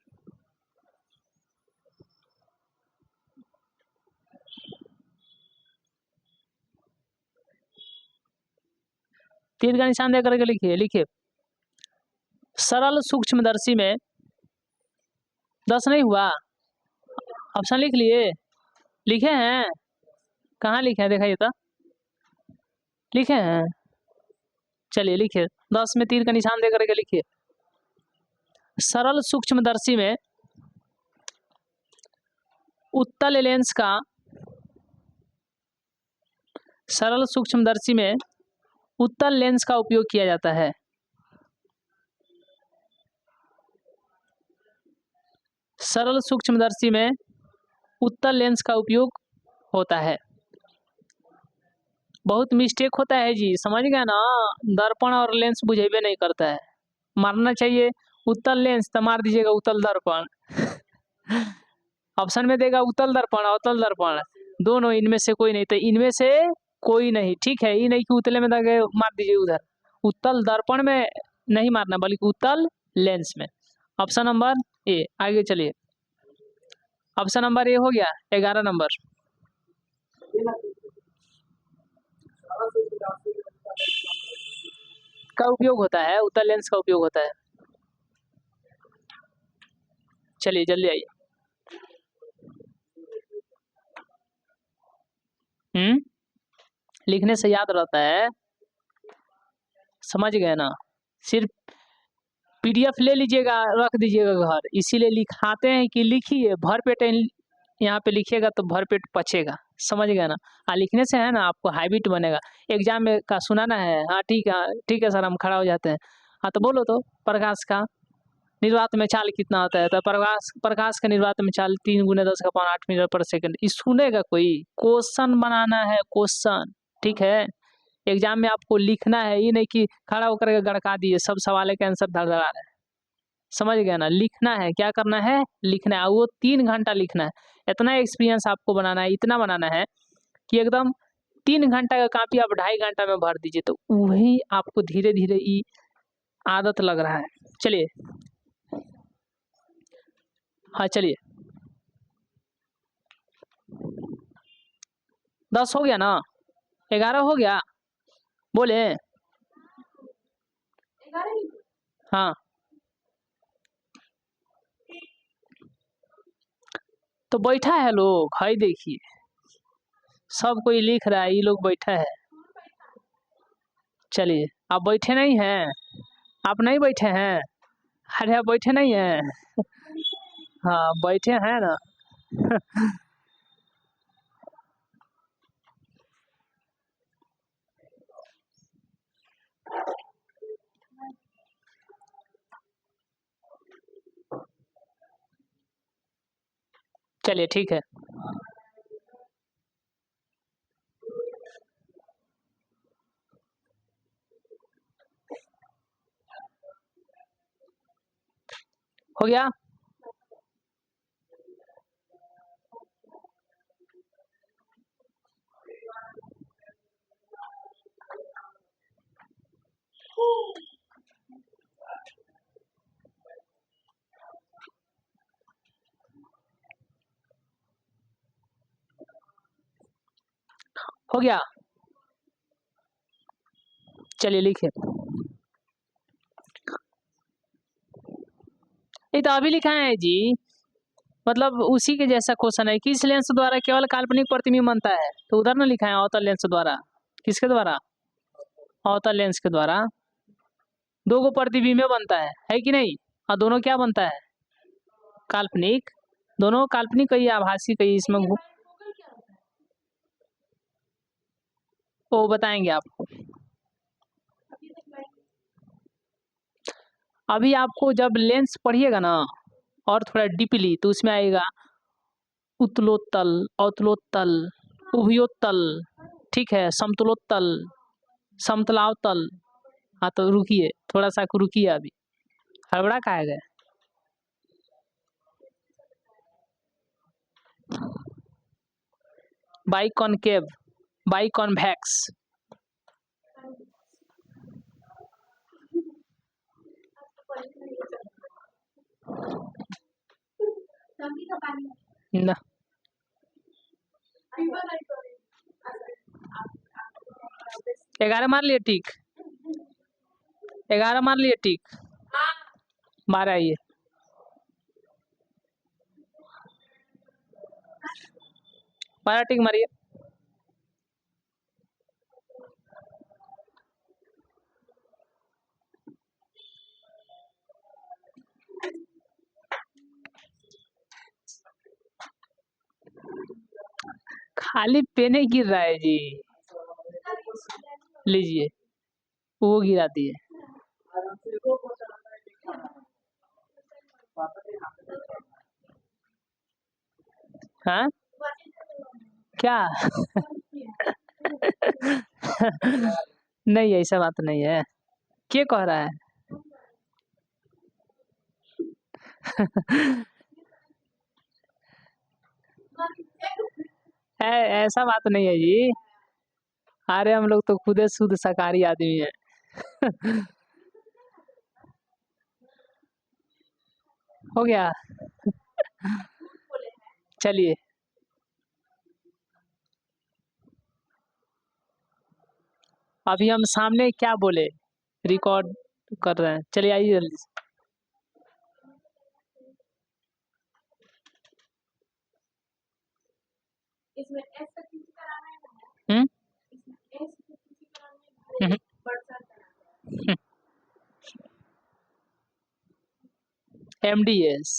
तीर का निशान दे करके लिखिए, लिखिए। सरल सूक्ष्मदर्शी में 10 नहीं हुआ। ऑप्शन लिख लिए, लिखे हैं, कहाँ लिखे हैं दिखाइए तो, लिखे हैं। चलिए लिखिए, 10 में तीर का निशान दे करके लिखिए। सरल सूक्ष्मदर्शी में उत्तल लेंस का, सरल सूक्ष्मदर्शी में उत्तल लेंस का उपयोग किया जाता है। सरल सूक्ष्मदर्शी में उत्तल लेंस का उपयोग होता है। बहुत मिस्टेक होता है जी, समझ गए ना। दर्पण और लेंस बुझेबे नहीं करता है। मारना चाहिए उत्तल लेंस तो मार दीजिएगा उत्तल दर्पण। ऑप्शन में देगा उत्तल दर्पण अवतल दर्पण, दोनों इनमें से कोई नहीं, तो इनमें से कोई नहीं। ठीक है, ये नहीं कि उतले में दगे मार दीजिए उधर, उत्तल दर्पण में नहीं मारना बल्कि उत्तल लेंस में। Option number A. आगे चलिए, ऑप्शन नंबर ए हो गया। 11 नंबर का उपयोग होता है, उत्तल लेंस का उपयोग होता है। चलिए जल्दी आइए। लिखने से याद रहता है, समझ गए ना। सिर्फ PDF ले लीजिएगा, रख दीजिएगा घर। इसीलिए लिखाते हैं कि लिखिए, भरपेट यहाँ पे लिखिएगा तो भरपेट पचेगा, समझ गए ना। लिखने से है ना आपको हैबिट बनेगा। एग्जाम में का सुनाना है, हाँ ठीक है सर, हम खड़ा हो जाते हैं। हाँ तो बोलो तो, प्रकाश का निर्वात में चाल कितना होता है? तो प्रकाश का निर्वात में चाल 3 × 10⁸ मीटर पर सेकंड। इस सुनेगा कोई? क्वेश्चन बनाना है, क्वेश्चन, ठीक है। एग्जाम में आपको लिखना है, ये नहीं कि खड़ा होकर के गड़का दिए सब सवाल के आंसर धड़ धड़ा रहे हैं, समझ गया ना। लिखना है, क्या करना है? लिखना है। वो 3 घंटा लिखना है। इतना एक्सपीरियंस आपको बनाना है, इतना बनाना है कि एकदम 3 घंटा का कापी आप 2.5 घंटा में भर दीजिए, तो वही आपको धीरे धीरे ये आदत लग रहा है। चलिए, हाँ चलिए, 10 हो गया ना? 11 हो गया? बोले हाँ, तो बैठा है लोग, हाई देखिए, सब कोई लिख रहा है, ये लोग बैठा है। चलिए, आप बैठे नहीं हैं? आप नहीं बैठे हैं? अरे आप बैठे नहीं हैं? हाँ बैठे हैं ना। चलिए ठीक है। हो गया? हो गया? चलिए लिखिए। ये तो अभी लिखा है जी, मतलब उसी के जैसा क्वेश्चन है। किस लेंस द्वारा केवल काल्पनिक प्रतिबिंब बनता है? तो उधर ना लिखा है अवतल लेंस द्वारा। किसके द्वारा? अवतल लेंस के द्वारा 2 गो प्रतिबिंब बनता है कि नहीं? और दोनों क्या बनता है? काल्पनिक। दोनों काल्पनिक कही, आभासी कही, इसमें वो बताएंगे आपको। अभी आपको जब लेंस पढ़िएगा ना और थोड़ा डीपली, तो उसमें आएगा उत्तलोत्तल, अवतलोत्तल, उभयोत्तल, ठीक है, समतलोत्तल, समतलावतल। हाँ तो रुकिए, थोड़ा सा रुकिए, अभी हड़बड़ा कहा गया। बाइकॉनकेव, बाइकॉन्वेक्स, ना 11 मार लिए टिक, 11 मार लिए टिक, मारा ये 12 टिक मारिए। खाली पेने गिर रहा है जी, लीजिए, वो गिरा दिए। हाँ क्या? नहीं, ऐसा बात नहीं है। क्या कह रहा है? ऐसा बात नहीं है जी। अरे हम लोग तो खुद शुद्ध शाकाहारी आदमी है। हो गया? चलिए, अभी हम सामने क्या बोले, रिकॉर्ड कर रहे हैं। चलिए आइए जल्दी से। हम्म हम्म, MDS।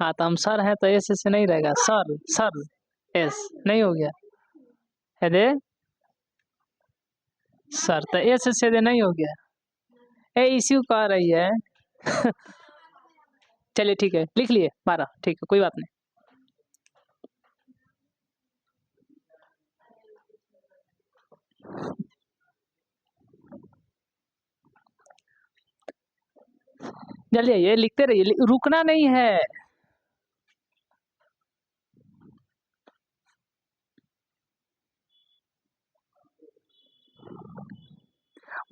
हाँ तो हम सर है तो एस से नहीं रहेगा, सर सर एस नहीं हो गया है दे सर, तो एस से दे नहीं हो गया। ए इश्यू कह रही है। चलिए ठीक है, लिख लिए 12, ठीक है कोई बात नहीं। जल्दी आइए, लिखते रहिए, रुकना नहीं है।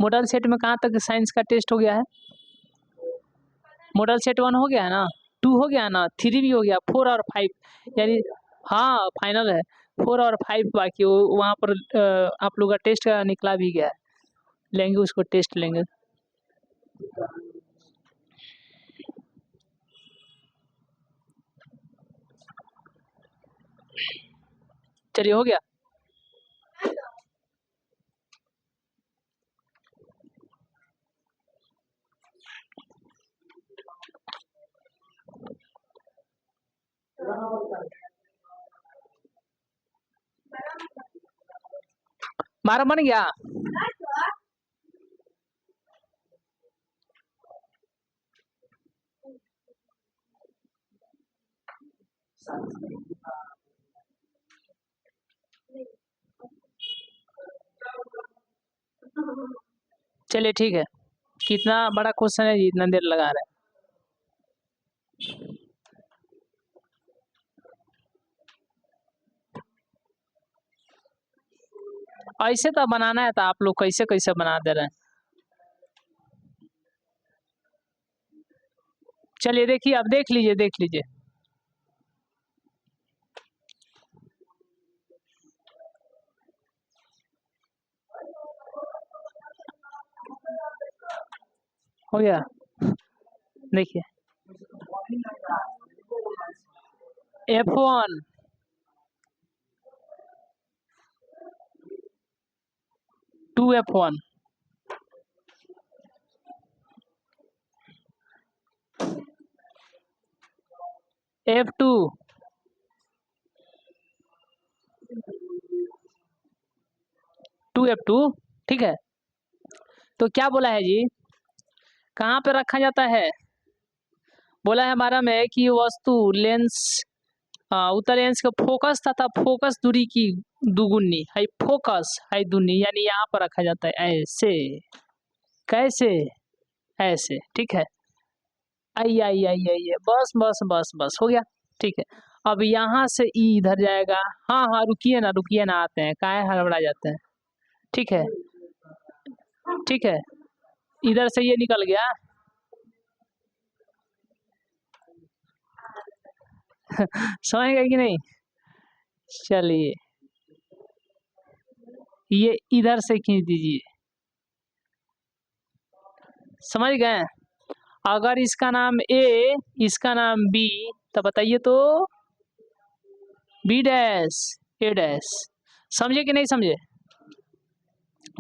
मॉडल सेट में कहाँ तक साइंस का टेस्ट हो गया है? मॉडल सेट 1 हो गया है ना, 2 हो गया है ना, 3 भी हो गया, 4 और 5 यानी हाँ फाइनल है। 4 और 5 बाकी वहाँ पर आप लोग का टेस्ट का निकला भी गया है, लेंगे उसको, टेस्ट लेंगे। चलिए हो गया। मारा बन गया। चलिए ठीक है, कितना बड़ा क्वेश्चन है, इतना देर लगा रहे हैं। ऐसे तो बनाना है, तो आप लोग कैसे कैसे बना दे रहे हैं। चलिए देखिए, अब देख लीजिए, देख लीजिए। हो गया, देखिए F1 2F1 F2 2F2, ठीक है। तो क्या बोला है जी, कहाँ पे रखा जाता है? बोला है हमारा में कि वस्तु लेंस उत्तल लेंस का फोकस तथा फोकस दूरी की दुगुनी है, फोकस है दुनी, यानी यहाँ पर रखा जाता है ऐसे, कैसे, ऐसे, ठीक है। आई आई आई आई, बस बस बस बस हो गया, ठीक है। अब यहाँ से ई इधर जाएगा। हाँ हाँ रुकिए ना, रुकिए ना, आते हैं, काहे हड़बड़ा जाते हैं, ठीक है, ठीक है। इधर से ये निकल गया। समझ गए कि नहीं? चलिए ये इधर से खींच दीजिए, समझ गए? अगर इसका नाम ए, इसका नाम बी, तो बताइए तो बी डैश ए डैश। समझे कि नहीं समझे?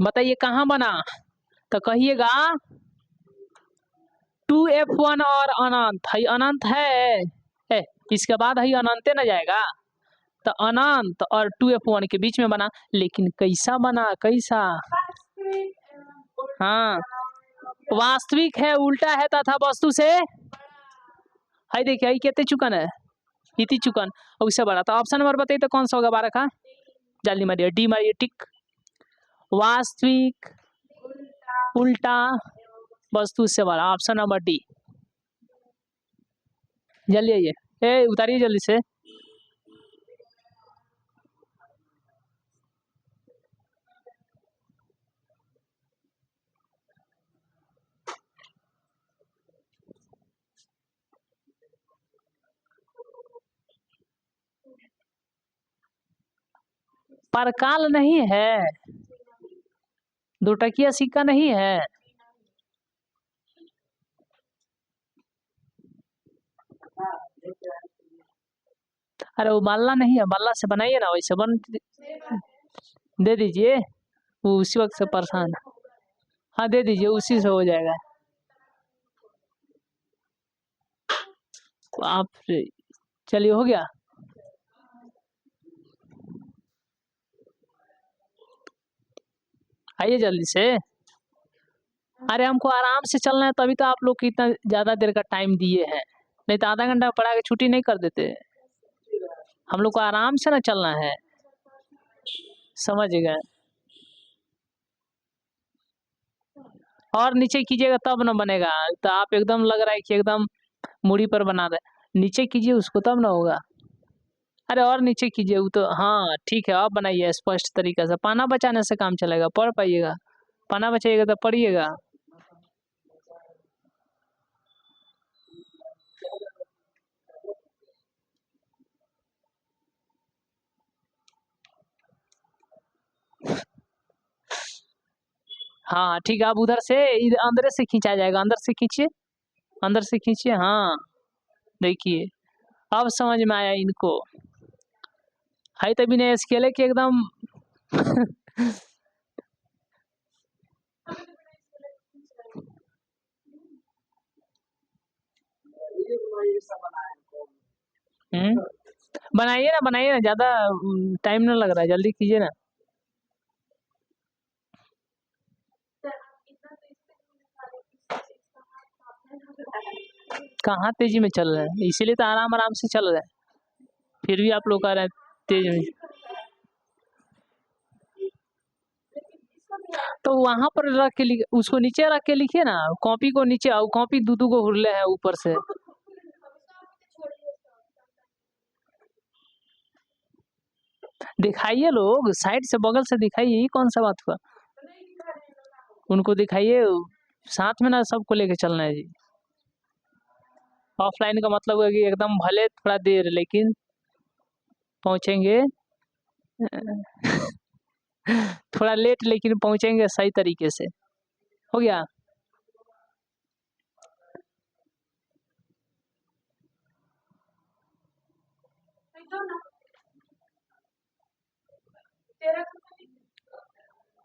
बताइए कहाँ बना, तो कहिएगा 2F1 और अनंत है, अनंत है, इसके बाद है अनंत न जाएगा, तो अनंत और 2F1 के बीच में बना। लेकिन कैसा बना, कैसा? हाँ वास्तविक है, उल्टा है तथा वस्तु से है। देखिए ये कितने चुकन है, इतनी चुकन, और उससे बड़ा। तो ऑप्शन नंबर बताइए तो कौन सा होगा 12 का? जल्दी मारिए, डी मारिए, टिक। वास्तविक उल्टा वस्तु से बड़ा, ऑप्शन नंबर डी। जल्दी आइए, ए उतारिए जल्दी से। परकाल नहीं है, 2 टकिया सिक्का नहीं है। अरे वो बाल्ला नहीं है, बाल्ला से बनाइए ना, वैसे बन दे दीजिए, वो उसी वक्त से परेशान। हाँ दे दीजिए, उसी से हो जाएगा। आप चलिए, हो गया। आइए जल्दी से। अरे हमको आराम से चलना है, तभी तो आप लोग को इतना ज़्यादा देर का टाइम दिए हैं, नहीं तो आधा घंटा पढ़ा के छुट्टी नहीं कर देते। हम लोग को आराम से ना चलना है, समझ गए। और नीचे कीजिएगा तब ना बनेगा, तो आप एकदम लग रहा है कि एकदम मूड़ी पर बना रहे। नीचे कीजिए उसको तब ना होगा। अरे और नीचे कीजिए, वो तो हाँ ठीक है, आप बनाइए स्पष्ट तरीके से। पाना बचाने से काम चलेगा, पढ़ पाइएगा। पाना बचाइएगा तो पढ़िएगा। हाँ ठीक है, आप उधर से इधर अंदर से खींचा जाएगा, अंदर से खींचिए, अंदर से खींचिए। हाँ देखिए, अब समझ में आया इनको। है तभी नहीं स्केले के एकदम बनाइए ना, ज़्यादा टाइम ना लग रहा है, जल्दी कीजिए ना। कहाँ तेजी में चल रहे हैं, इसीलिए तो आराम आराम से चल रहे हैं, फिर भी आप लोग कह रहे हैं तेज में। तो वहां पर रख के उसको नीचे रख के लिखिए ना, कॉपी को नीचे, और कॉपी दू को हुरले है ऊपर से। दिखाइए, लोग साइड से बगल से दिखाइए, ये कौन सा बात हुआ। उनको दिखाइए, साथ में ना सबको लेके चलना है जी। ऑफलाइन का मतलब है कि एकदम भले थोड़ा देर, लेकिन पहुंचेंगे थोड़ा लेट, लेकिन पहुंचेंगे सही तरीके से। हो गया।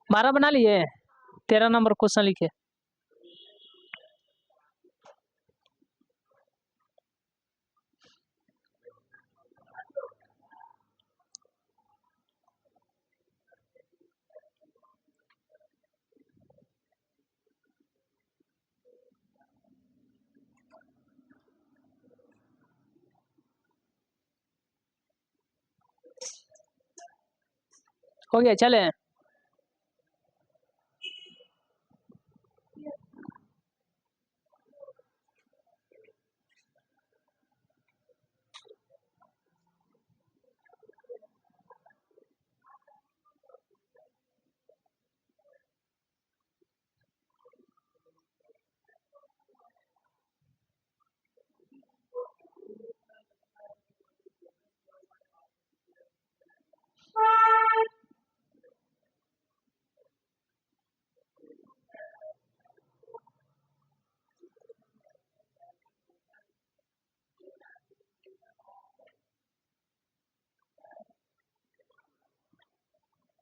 बारह बना लिए, 13 नंबर क्वेश्चन लिखे। हो गया, चले।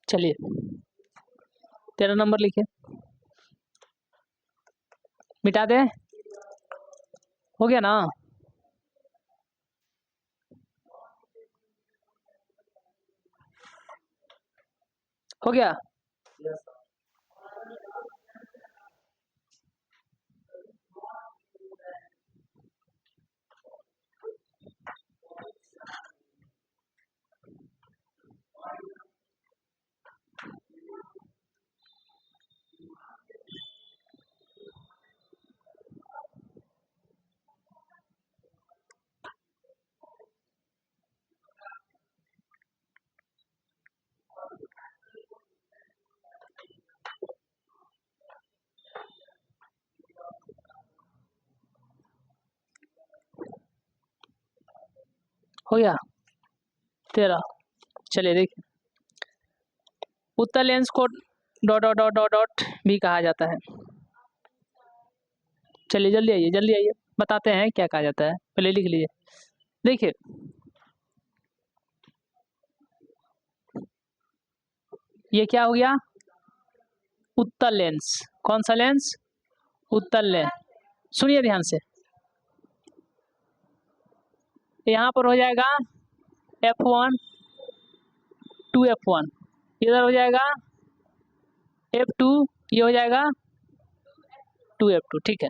चलिए, 13 नंबर लिखे, मिटा दे। हो गया ना। हो गया। हो गया 13। चलिए देखिए, उत्तर लेंस को dot dot dot dot dot भी कहा जाता है। चलिए जल्दी आइए, जल्दी आइए, बताते हैं क्या कहा जाता है, पहले लिख लीजिए। देखिए, ये क्या हो गया, उत्तर लेंस। कौन सा लेंस? उत्तल लेंस। सुनिए ध्यान से, यहाँ पर हो जाएगा F1 2F1, इधर हो जाएगा F2, ये हो जाएगा 2F2। ठीक है,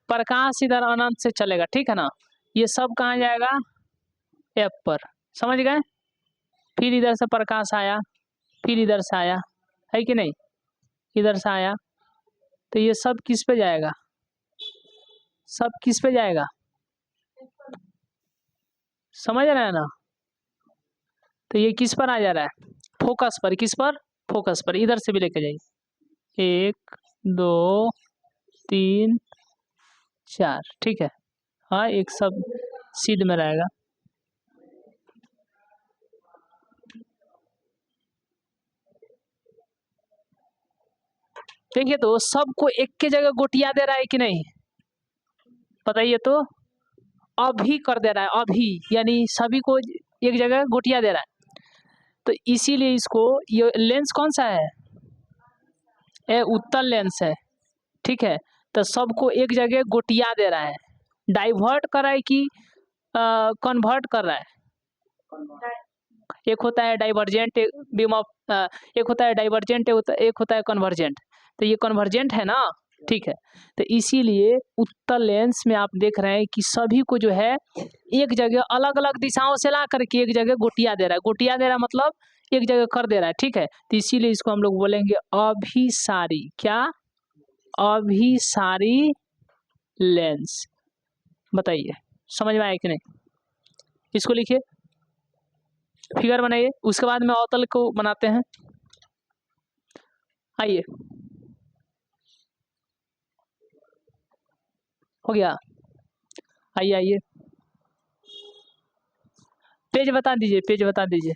प्रकाश इधर अनंत से चलेगा, ठीक है ना, ये सब कहाँ जाएगा? F पर, समझ गए? फिर इधर से प्रकाश आया, फिर इधर से आया, है कि नहीं, इधर से आया, तो ये सब किस पे जाएगा? सब किस पे जाएगा? समझ रहे हैं ना? तो ये किस पर आ जा रहा है? फोकस पर। किस पर? फोकस पर। इधर से भी लेके जाइए, 1 2 3 4, ठीक है। हाँ, एक सब सीध में रहेगा। देखिए तो सबको एक के जगह गोटिया दे रहा है कि नहीं, बताइए तो। अभी कर दे रहा है, अभी, यानी सभी को एक जगह गोटिया दे रहा है। तो इसीलिए इसको, ये लेंस कौन सा है? ये उत्तल लेंस है, ठीक है। तो सबको एक जगह गोटिया दे रहा है, डाइवर्ट कर रहा है कि कन्वर्ट कर रहा है? एक होता है डाइवर्जेंट बीम ऑफ, एक होता है डाइवर्जेंट, एक होता है कन्वर्जेंट। तो ये कन्वर्जेंट है ना, ठीक है। तो इसीलिए उत्तल लेंस में आप देख रहे हैं कि सभी को जो है एक जगह अलग अलग दिशाओं से ला करके एक जगह गोटिया दे रहा है। गोटिया दे रहा है मतलब एक जगह कर दे रहा है, ठीक है। तो इसीलिए इसको हम लोग बोलेंगे अभिसारी। क्या? अभिसारी लेंस। बताइए समझ में आया कि नहीं? इसको लिखिए, फिगर बनाइए, उसके बाद में अवतल को बनाते हैं। आइए, हो गया? आइए आइए, पेज बता दीजिए, पेज बता दीजिए।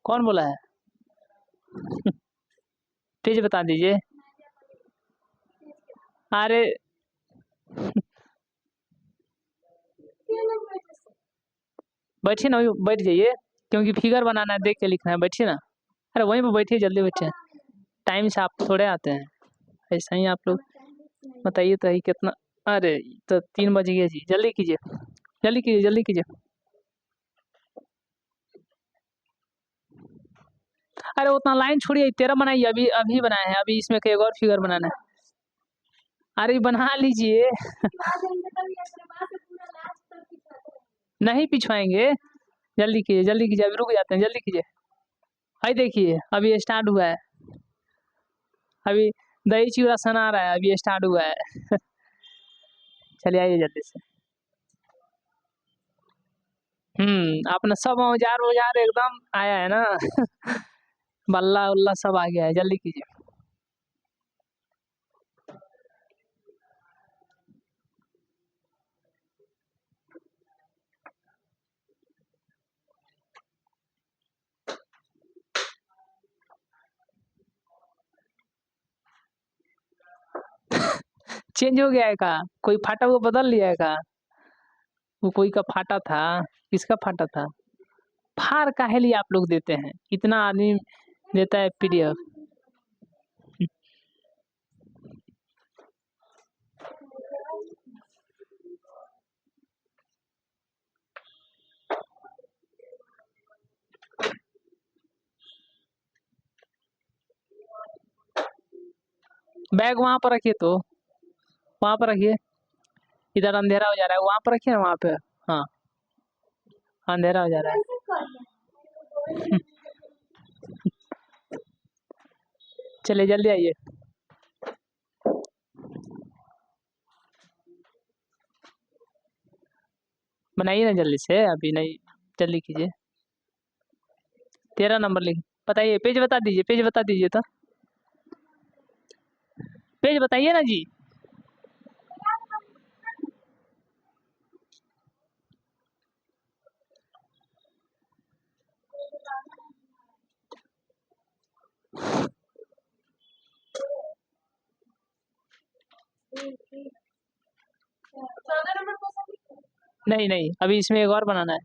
कौन बोला है? पेज बता दीजिए। अरे बैठिए ना, बैठ जाइए, क्योंकि फिगर बनाना है, देख के लिखना है, बैठिए ना। अरे वहीं पे बैठिए, जल्दी बैठिए, टाइम से आप थोड़े आते हैं, ऐसा ही आप लोग। बताइए तो ही कितना। अरे तो 3 बज गए जी, जल्दी कीजिए, जल्दी कीजिए, जल्दी कीजिए। अरे उतना लाइन छोड़िए, 13 बनाइए, अभी अभी बनाए हैं, अभी इसमें एक और फिगर बनाना है। अरे बना लीजिए। नहीं पिछवाएंगे, जल्दी कीजिए, जल्दी कीजिए, अभी रुक जाते हैं, जल्दी कीजिए। भाई देखिए अभी स्टार्ट हुआ है, अभी दही चिवड़ा सना रहा है, अभी स्टार्ट हुआ है। चलिए आइए जल्दी से। अपना सब औजार औजार एकदम आया है ना। बल्ला उल्ला सब आ गया है, जल्दी कीजिए। चेंज हो गया है का? कोई फाटा वो बदल लिया है का? वो कोई का फाटा था, किसका फाटा था? फाड़ काहे लिए आप लोग देते हैं? इतना आदमी देता है PDF। बैग वहां पर रखिए, तो वहां पर रखिए, इधर अंधेरा हो जा रहा है, वहां पर रखिए ना, वहां पे। हाँ, अंधेरा हो जा रहा है। चलिए जल्दी आइए। बनाइए ना जल्दी से, अभी नहीं, जल्दी कीजिए। 13 नंबर लिख, बताइए, पेज बता दीजिए, पेज बता दीजिए, तो पेज बताइए ना जी। नहीं नहीं, अभी इसमें एक और बनाना है।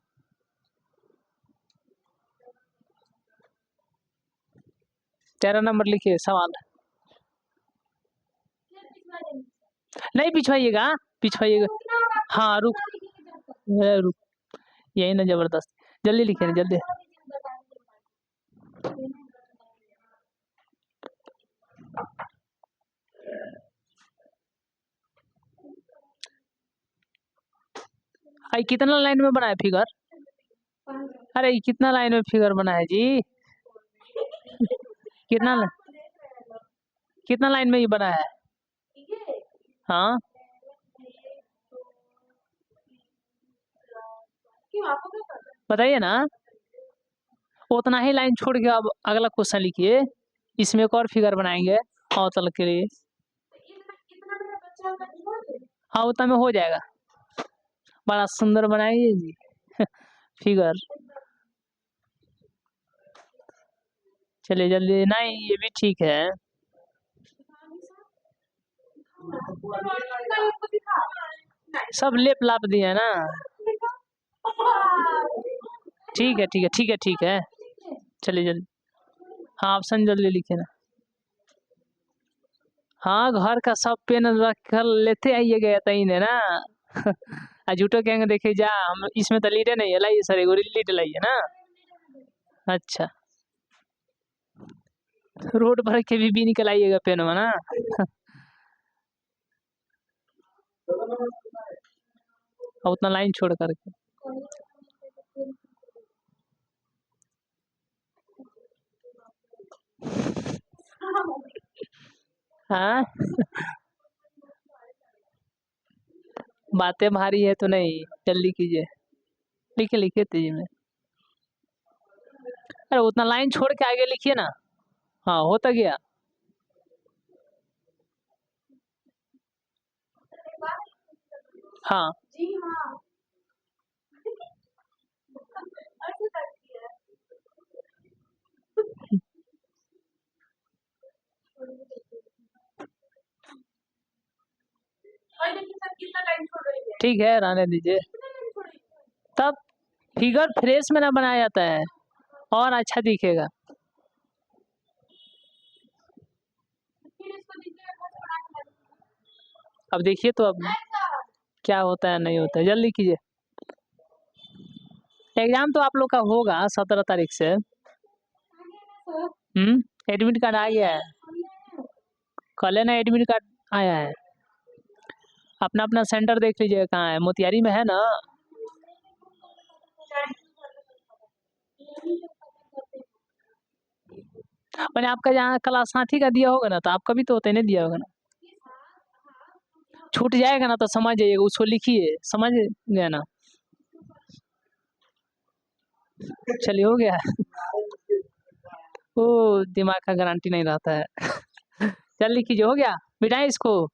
13 नंबर लिखिए सवाल। नहीं पिछवाइएगा, पिछवाइएगा। हाँ रुक, रुक, यही ना जबरदस्त, जल्दी लिखिए ना जल्दी। आई कितना लाइन में बना है फिगर? अरे कितना लाइन में फिगर बना है जी? कितना कितना लाइन में ये बना है? हाँ बताइए ना। उतना ही लाइन छोड़ के अब अगला क्वेश्चन लिखिए, इसमें एक और फिगर बनाएंगे अवतल के लिए। हाँ उतना में हो जाएगा, बड़ा सुंदर बनाइए जी फिगर। चलिए जल्दी, नहीं ये भी ठीक है। सब लेप लाप दिए ना। ठीक है ठीक है ठीक है ठीक है, चलिए जल्दी। हाँ ऑप्शन जल्दी लिखिए ना। हाँ घर का सब पेन रख कर लेते आइएगा तई ने ना झूठो कहेंगे देखिए जा हम इसमें तो लीडे नहीं है, लाइए सर एगो लीड लाइए ना। अच्छा रोड भर के भी निकल आइएगा पेन में ना उतना लाइन छोड़ करके। हाँ बातें भारी है तो नहीं, जल्दी कीजिए, लिखिए लिखिए तेजी में। अरे उतना लाइन छोड़ के आगे लिखिए ना। हाँ होता गया। हाँ ठीक है रहने दीजिए, तब फिगर फ्रेश में ना बनाया जाता है और अच्छा दिखेगा। अब देखिए तो अब क्या होता है नहीं होता है, जल्दी कीजिए। एग्जाम तो आप लोग का होगा 17 तारीख से। एडमिट कार्ड आ गया है, कल है ना एडमिट कार्ड आया है। अपना अपना सेंटर देख लीजिए कहाँ है, मोतिहारी में है ना। मैंने आपका जहाँ क्लास साथी का दिया होगा ना, तो आपका भी तो होता नहीं दिया होगा ना। छूट जाएगा ना तो समझ जाइएगा, उसको लिखिए, समझ गया ना। चलिए हो गया वो दिमाग का गारंटी नहीं रहता है जल्दी कीजिए, हो गया बिठाए इसको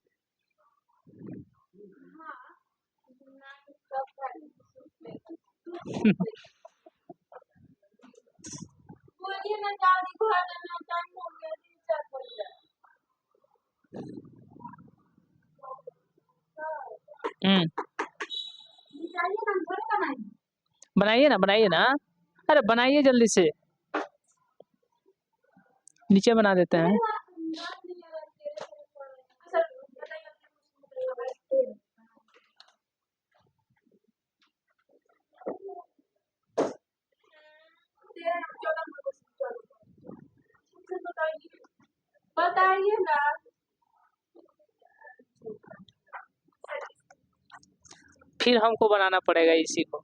बनाइए ना बनाइए ना, अरे बनाइए जल्दी से, नीचे बना देते हैं। बताइए ना, फिर हमको बनाना पड़ेगा इसी को।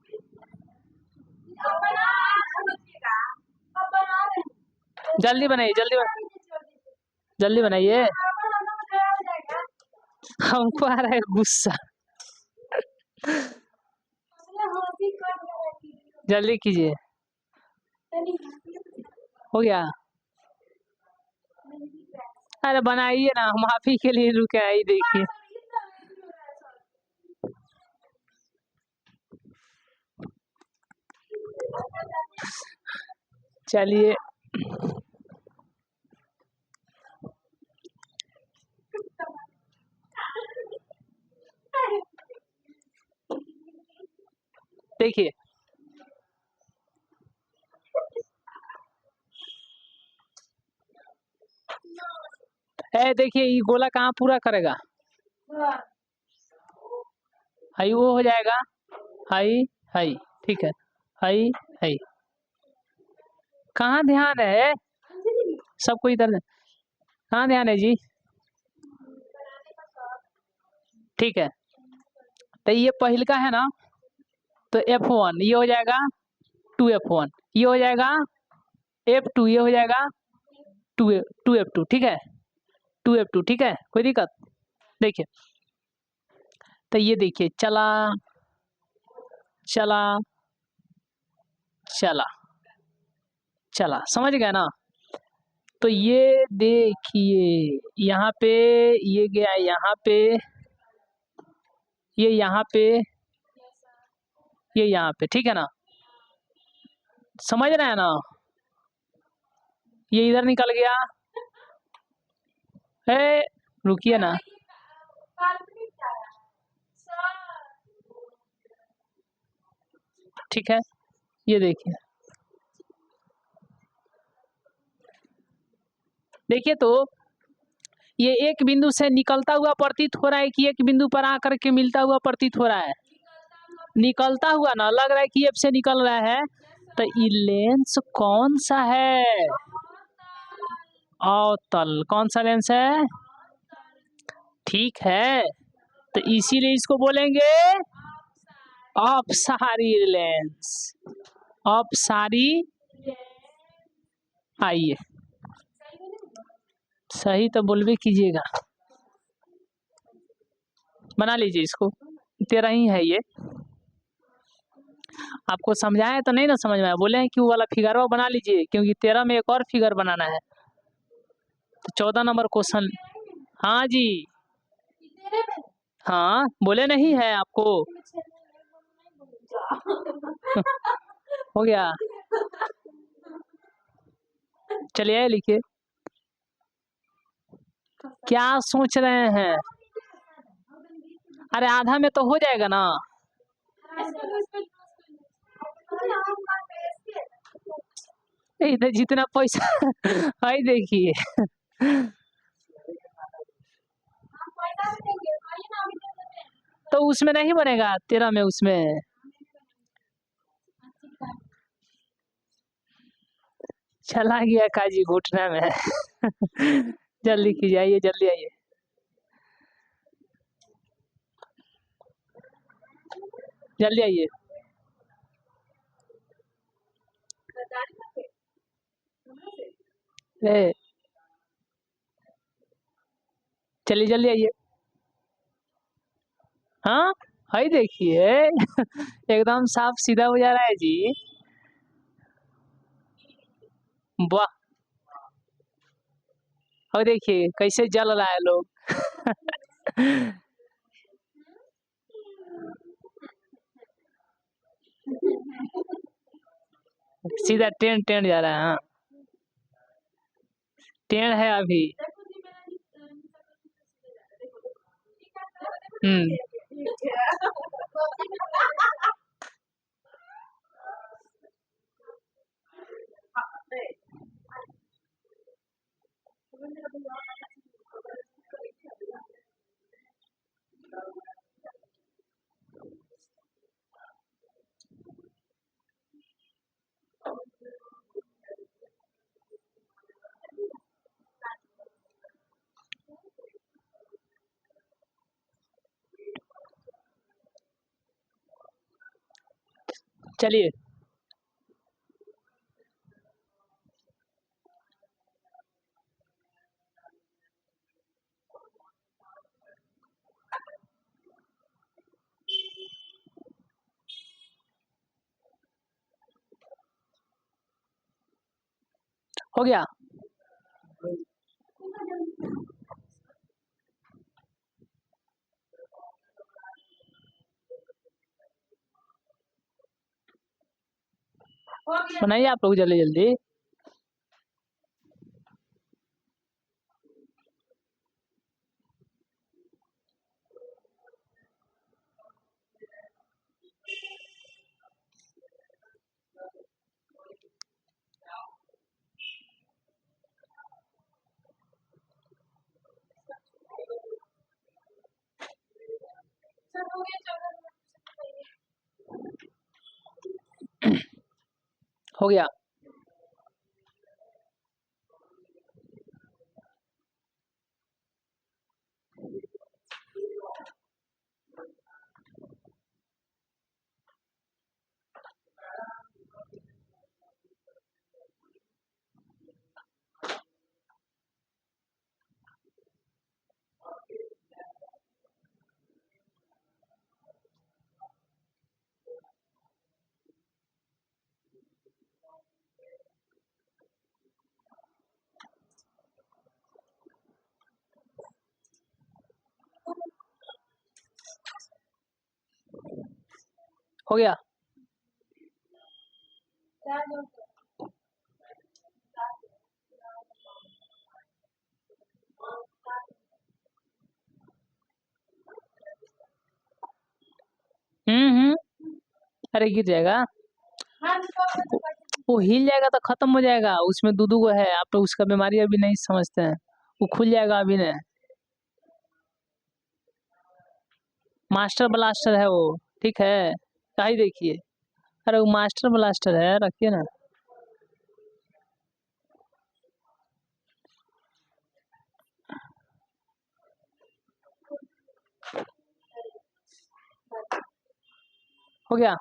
जल्दी बनाइए जल्दी जल्दी बनाइए, हमको आ रहा है गुस्सा जल्दी कीजिए, हो गया। अरे बनाइए ना, हम आप ही के लिए रुके आई देखिए। चलिए देखिए देखिए ये गोला कहाँ पूरा करेगा, हाई वो हो जाएगा, हाई हाई, ठीक है, हाई हाई। कहाँ ध्यान है सबको इधर, कहाँ ध्यान है जी, ठीक है। तो ये पहल का है ना, तो F1 ये हो जाएगा 2F1, ये हो जाएगा F2, ये हो जाएगा 2F2, ठीक है, 2F2, ठीक है, कोई दिक्कत। देखिए तो ये देखिए चला चला चला चला, समझ गए ना। तो ये देखिए यहाँ पे ये गया यहाँ पे, ये यहाँ पे, ये यहाँ पे, ठीक है ना, समझ रहे हैं ना। ये इधर निकल गया, ए रुकिए ना, ठीक है। ये देखिए देखिए तो ये एक बिंदु से निकलता हुआ प्रतीत हो रहा है कि एक बिंदु पर आकर के मिलता हुआ प्रतीत हो रहा है, निकलता हुआ ना, लग रहा है कि एफ से निकल रहा है। तो ये लेंस कौन सा है, अवतल, कौन सा लेंस है, ठीक है। तो इसीलिए इसको बोलेंगे अपसारी लेंस, अपसारी। आइए सही तो बोलबे कीजिएगा, बना लीजिए इसको, 13 ही है ये। आपको समझाए तो नहीं ना समझ में आया, बोले हैं कि वो वाला फिगर वो बना लीजिए, क्योंकि 13 में एक और फिगर बनाना है। तो 14 नंबर क्वेश्चन, हाँ जी, हाँ बोले नहीं है आपको, हो गया, चलिए लिखिए, क्या सोच रहे हैं, अरे आधा में तो हो जाएगा ना, इधर जितना पैसा है देखिए, तो उसमें नहीं बनेगा 13 में, उसमें चला गया काजी घुटना में जल्दी कीजिए, आइए जल्दी आइए, जल्दी आइए, चलिए जल्दी आइए, हाँ हाई देखिए एकदम साफ सीधा हो जा रहा है जी, वाह, और देखिए कैसे जल रहा है लोग सीधा टेन टेन जा रहा है, हाँ टेन है अभी, चलिए हो गया, बनाइए आप लोग जल्दी जल्दी, हो गया। हो गया। अरे गिर जाएगा, वो हिल जाएगा तो खत्म हो जाएगा। उसमें दो गो है, आप तो उसका बीमारी अभी नहीं समझते हैं। वो खुल जाएगा अभी नहीं। मास्टर ब्लास्टर है वो, ठीक है, कहीं देखिए। अरे वो मास्टर ब्लास्टर है, रखिए ना। हो गया।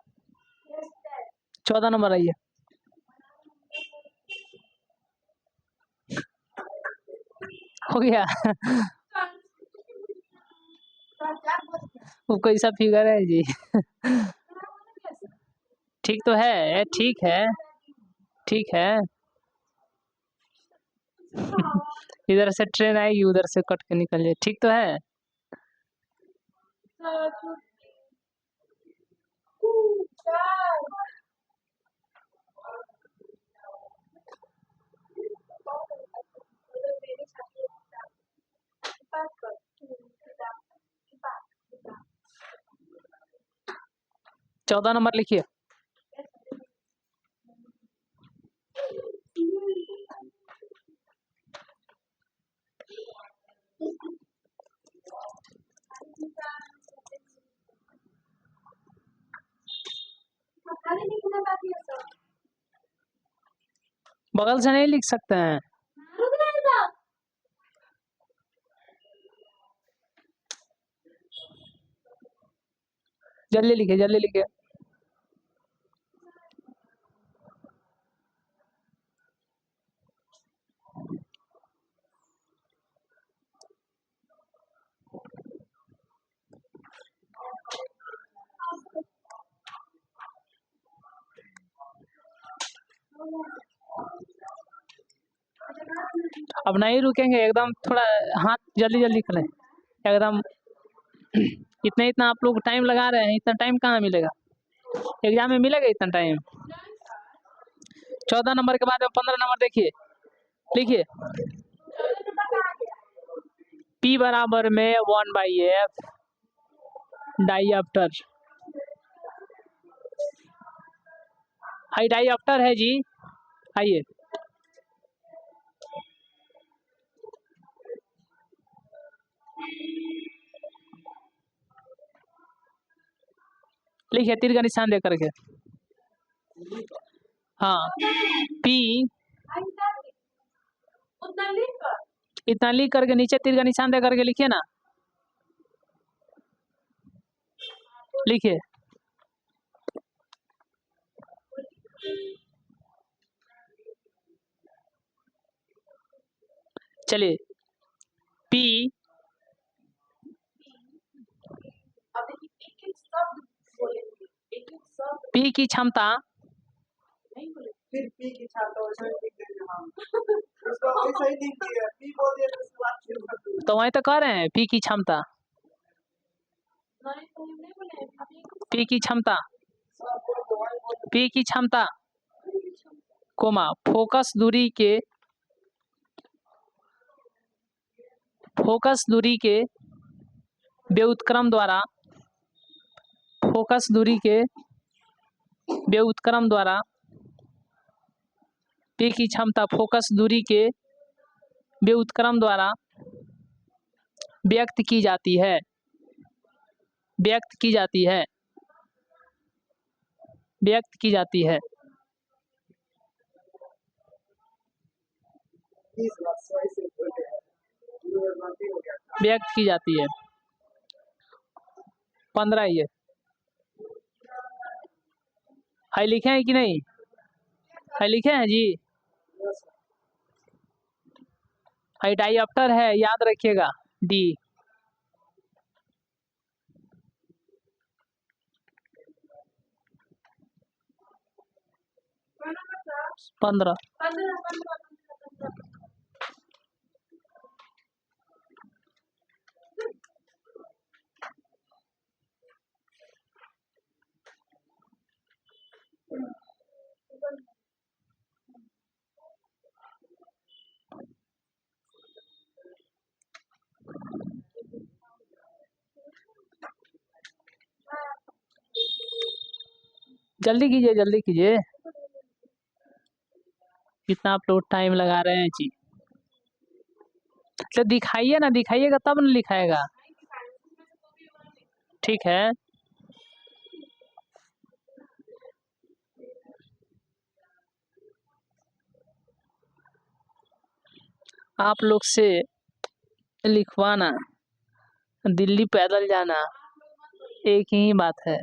14 नंबर आइए। हो गया। वो कैसा फिगर है जी? ठीक तो है, ठीक है, ठीक है। इधर से ट्रेन आएगी, उधर से कट के निकल जाए, ठीक तो है। चौदह नंबर लिखिए। बगल से नहीं लिख सकते हैं। जल्दी लिखिए, जल्दी लिखिए। अब नहीं रुकेंगे एकदम, थोड़ा हाथ जल्दी जल्दी करें एकदम। इतना इतना आप लोग टाइम लगा रहे हैं, इतना टाइम कहाँ मिलेगा एग्जाम में? मिलेगा इतना टाइम? 14 नंबर के बाद 15 नंबर देखिए, लिखिए। P बराबर में 1/f डाइऑप्टर। हाई डाइऑप्टर है जी, आइए। लिखिए तीर का निशान दे करके। हाँ, P इतना लिख करके नीचे तीर का निशान दे करके लिखिए ना, लिखिए। चलिए, P P की क्षमता, तो वही तो कह रहे हैं, P की क्षमता, P की क्षमता, P की क्षमता कोमा फोकस दूरी के व्युत्क्रम द्वारा, फोकस दूरी के व्युत्क्रम द्वारा P की क्षमता फोकस दूरी के व्युत्क्रम द्वारा व्यक्त की जाती है, व्यक्त की जाती है, व्यक्त की जाती है। व्यक्त की जाती है। 15 ये है, लिखे हैं कि नहीं? है, लिखे हैं जी। है, डाइऑप्टर है, याद रखिएगा, डी। 15। जल्दी कीजिए, जल्दी कीजिए, कितना आप लोग टाइम लगा रहे हैं जी। तो दिखाइए ना, दिखाइएगा तब ना लिखाएगा। ठीक है, आप लोग से लिखवाना, दिल्ली पैदल जाना, एक ही बात है।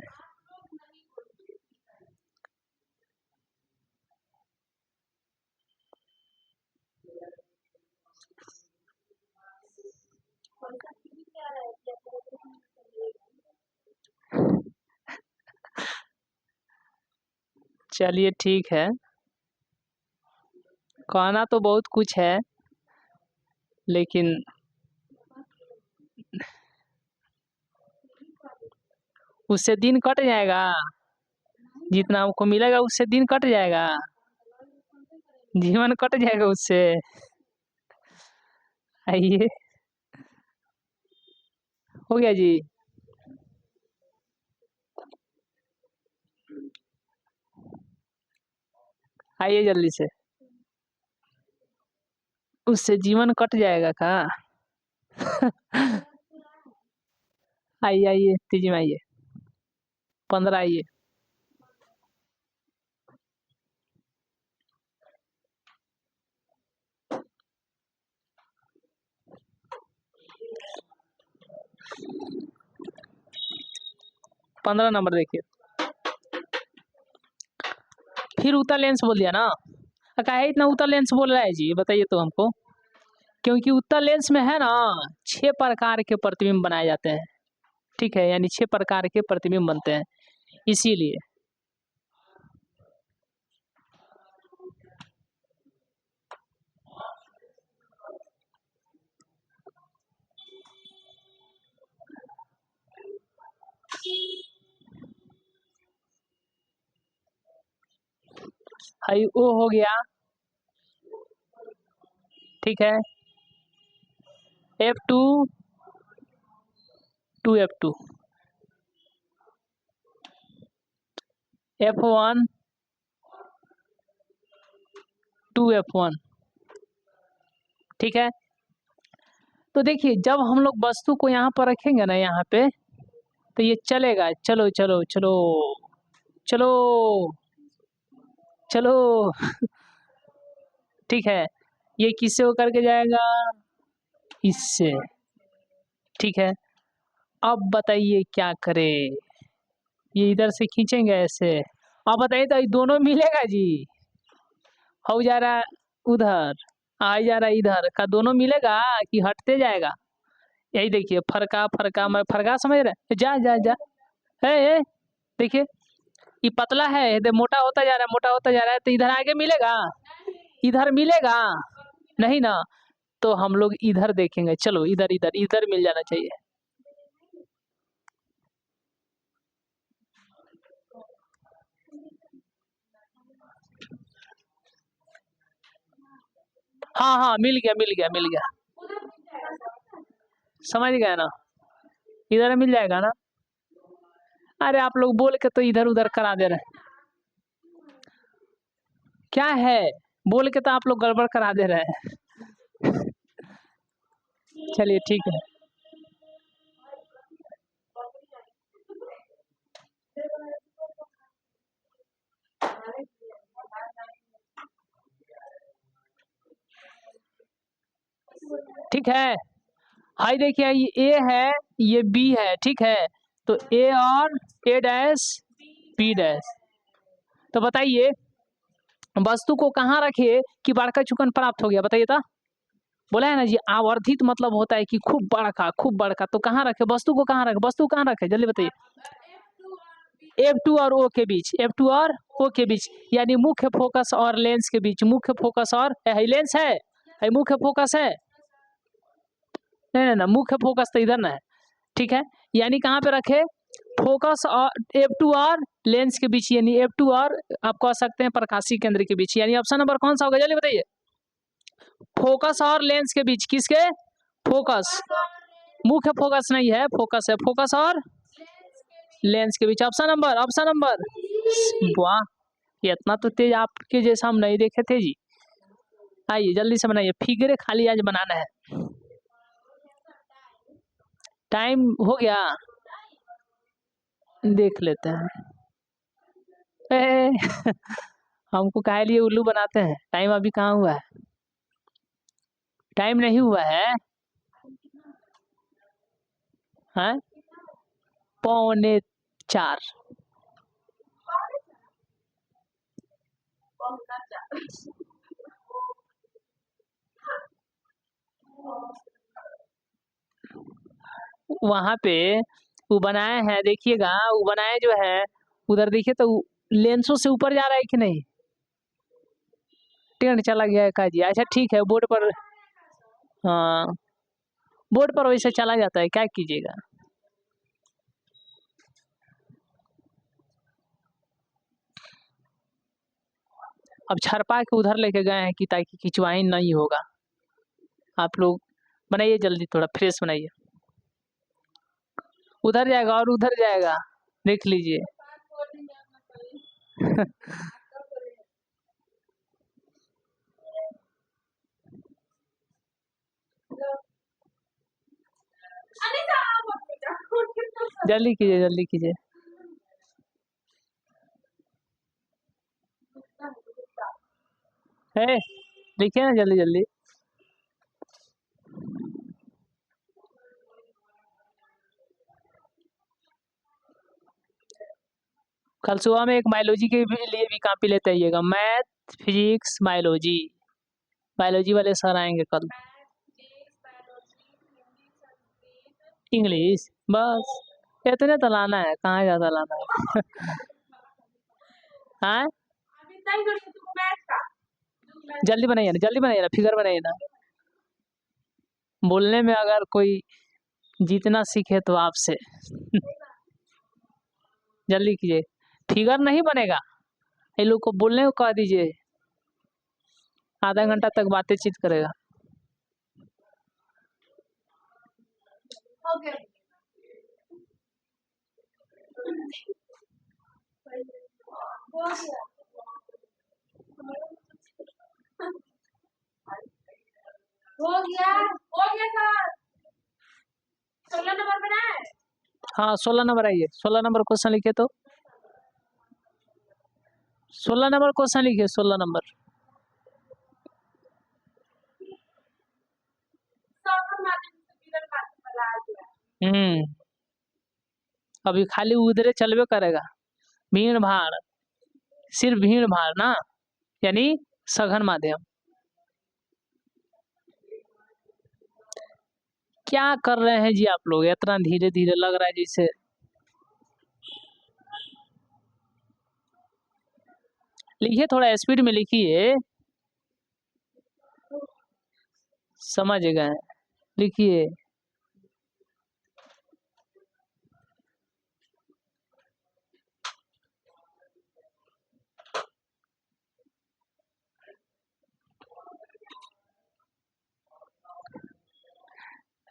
चलिए ठीक है, कहना तो बहुत कुछ है, लेकिन उससे दिन कट जाएगा, जितना हमको मिलेगा उससे दिन कट जाएगा, जीवन कट जाएगा उससे। आइए, हो गया जी। आइए जल्दी से, उससे जीवन कट जाएगा का। आइए आइए, तेजी में आइए, 15 आइए। पंद्रह नंबर देखिए, फिर उत्तर लेंस बोल दिया ना। काहे इतना उत्तर लेंस बोल रहा है जी, बताइए तो हमको। क्योंकि उत्तर लेंस में है ना 6 प्रकार के प्रतिबिंब बनाए जाते हैं। ठीक है, यानी 6 प्रकार के प्रतिबिंब बनते हैं, इसीलिए। हाई ओ हो गया, ठीक है। F2 2F2, F1 2F1, ठीक है। तो देखिए, जब हम लोग वस्तु को यहाँ पर रखेंगे ना, यहाँ पे, तो ये चलेगा, चलो चलो चलो चलो चलो। ठीक है, ये किससे होकर के जाएगा? इससे। ठीक है, अब बताइए क्या करें? ये इधर से खींचेंगे ऐसे, अब बताइए तो ये दोनों मिलेगा जी? हो जा रहा उधर, आ जा रहा इधर का, दोनों मिलेगा कि हटते जाएगा? यही देखिए, फरका फरका, मैं फरका समझ रहे, जा जा जा, है देखिए, ये पतला है, ये मोटा होता जा रहा है, मोटा होता जा रहा है, तो इधर आगे मिलेगा? इधर मिलेगा नहीं ना, तो हम लोग इधर देखेंगे, चलो इधर इधर इधर मिल जाना चाहिए। हाँ हाँ, मिल गया मिल गया मिल गया, समझ गए ना, इधर मिल जाएगा ना। अरे आप लोग बोल के तो इधर उधर करा दे रहे, क्या है, बोल के तो आप लोग गड़बड़ करा दे रहे हैं। चलिए ठीक है, ठीक है। हाई देखिए ये ए है, ये बी है, ठीक है, तो ए और ए डैश बी डैश। तो बताइए वस्तु को कहाँ रखे कि बड़का चुकन प्राप्त हो गया, बताइए तो। बोला है ना जी, आवर्धित मतलब होता है कि खूब बड़का खूब बड़का, तो कहाँ रखे वस्तु को, कहाँ रखे वस्तु, कहाँ रखे जल्दी बताइए। F2 और O के बीच, F2 और O के बीच, यानी मुख्य फोकस और लेंस के बीच, मुख्य फोकस और लेंस है मुख्य फोकस है, नहीं नहीं ना, मुख्य फोकस तो इधर ना है, ठीक है, यानी कहाँ पे रखे, फोकस और F2 और लेंस के बीच, यानी F2 और आप कह सकते हैं प्रकाशीय केंद्र के बीच, यानी ऑप्शन नंबर कौन सा होगा जल्दी बताइए। फोकस और लेंस के बीच, किसके, फोकस, मुख्य फोकस नहीं है, फोकस है, फोकस और लेंस के बीच, ऑप्शन नंबर। वाह, ये इतना तो तेज आपके जैसा हम नहीं देखे थे जी। आइए जल्दी से बनाइए, फिगरे खाली आज बनाना है। टाइम हो गया, देख लेते हैं। हमको काहे लिए उल्लू बनाते हैं, टाइम अभी कहाँ हुआ है, टाइम नहीं हुआ है, हाँ 3:45। वहां पे वो बनाए हैं, देखिएगा वो बनाए जो है उधर देखिए, तो लेंसों से ऊपर जा रहा है कि नहीं, ट्रेंड चला गया है का जी, अच्छा ठीक है, बोर्ड पर, हाँ बोर्ड पर वैसे चला जाता है, क्या कीजिएगा। अब छरपा के उधर लेके गए हैं कि ताकि खिंचवाई नहीं होगा। आप लोग बनाइए जल्दी, थोड़ा फ्रेश बनाइए, उधर जाएगा और उधर जाएगा, देख लीजिए। जल्दी कीजिए जल्दी कीजिए। है लिखिए ना जल्दी जल्दी। कल सुबह में एक बायोलॉजी के लिए भी कॉपी लेते आइएगा, मैथ फिजिक्स बायोलॉजी, बायोलॉजी वाले सर आएंगे कल। इंग्लिश बस इतने तो लाना है, कहाँ ज़्यादा लाना है। हाँ जल्दी बनाइए ना, जल्दी बनाइए ना, फिगर बनाइए ना। बोलने में अगर कोई जीतना सीखे तो आपसे। जल्दी कीजिए, फिगर नहीं बनेगा, ये लोग को बोलने को कह दीजिए, आधा घंटा तक बातचीत करेगा। हो गया सर, 16 नंबर बनाए। हाँ 16 नंबर आइए, 16 नंबर क्वेश्चन लिखे, तो 16 नंबर क्वेश्चन लिखिए, 16 नंबर। अभी खाली उधरे चलबे करेगा, भीड़ भाड़, सिर्फ भीड़ भाड़ ना, यानी सघन माध्यम। क्या कर रहे हैं जी आप लोग, इतना धीरे धीरे लग रहा है जैसे। लिखिए थोड़ा स्पीड में लिखिए, समझ गए, लिखिए।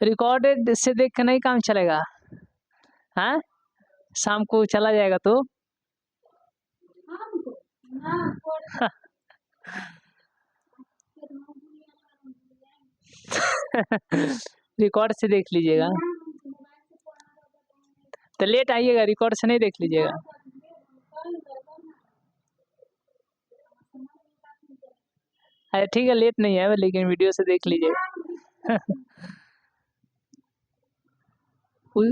रिकॉर्डेड से देख के नहीं काम चलेगा, हाँ शाम को चला जाएगा तो। रिकॉर्ड से देख लीजिएगा, तो लेट आइएगा, रिकॉर्ड से नहीं देख लीजिएगा। अरे ठीक है, लेट नहीं है लेकिन वीडियो से देख लीजिएगा। उई,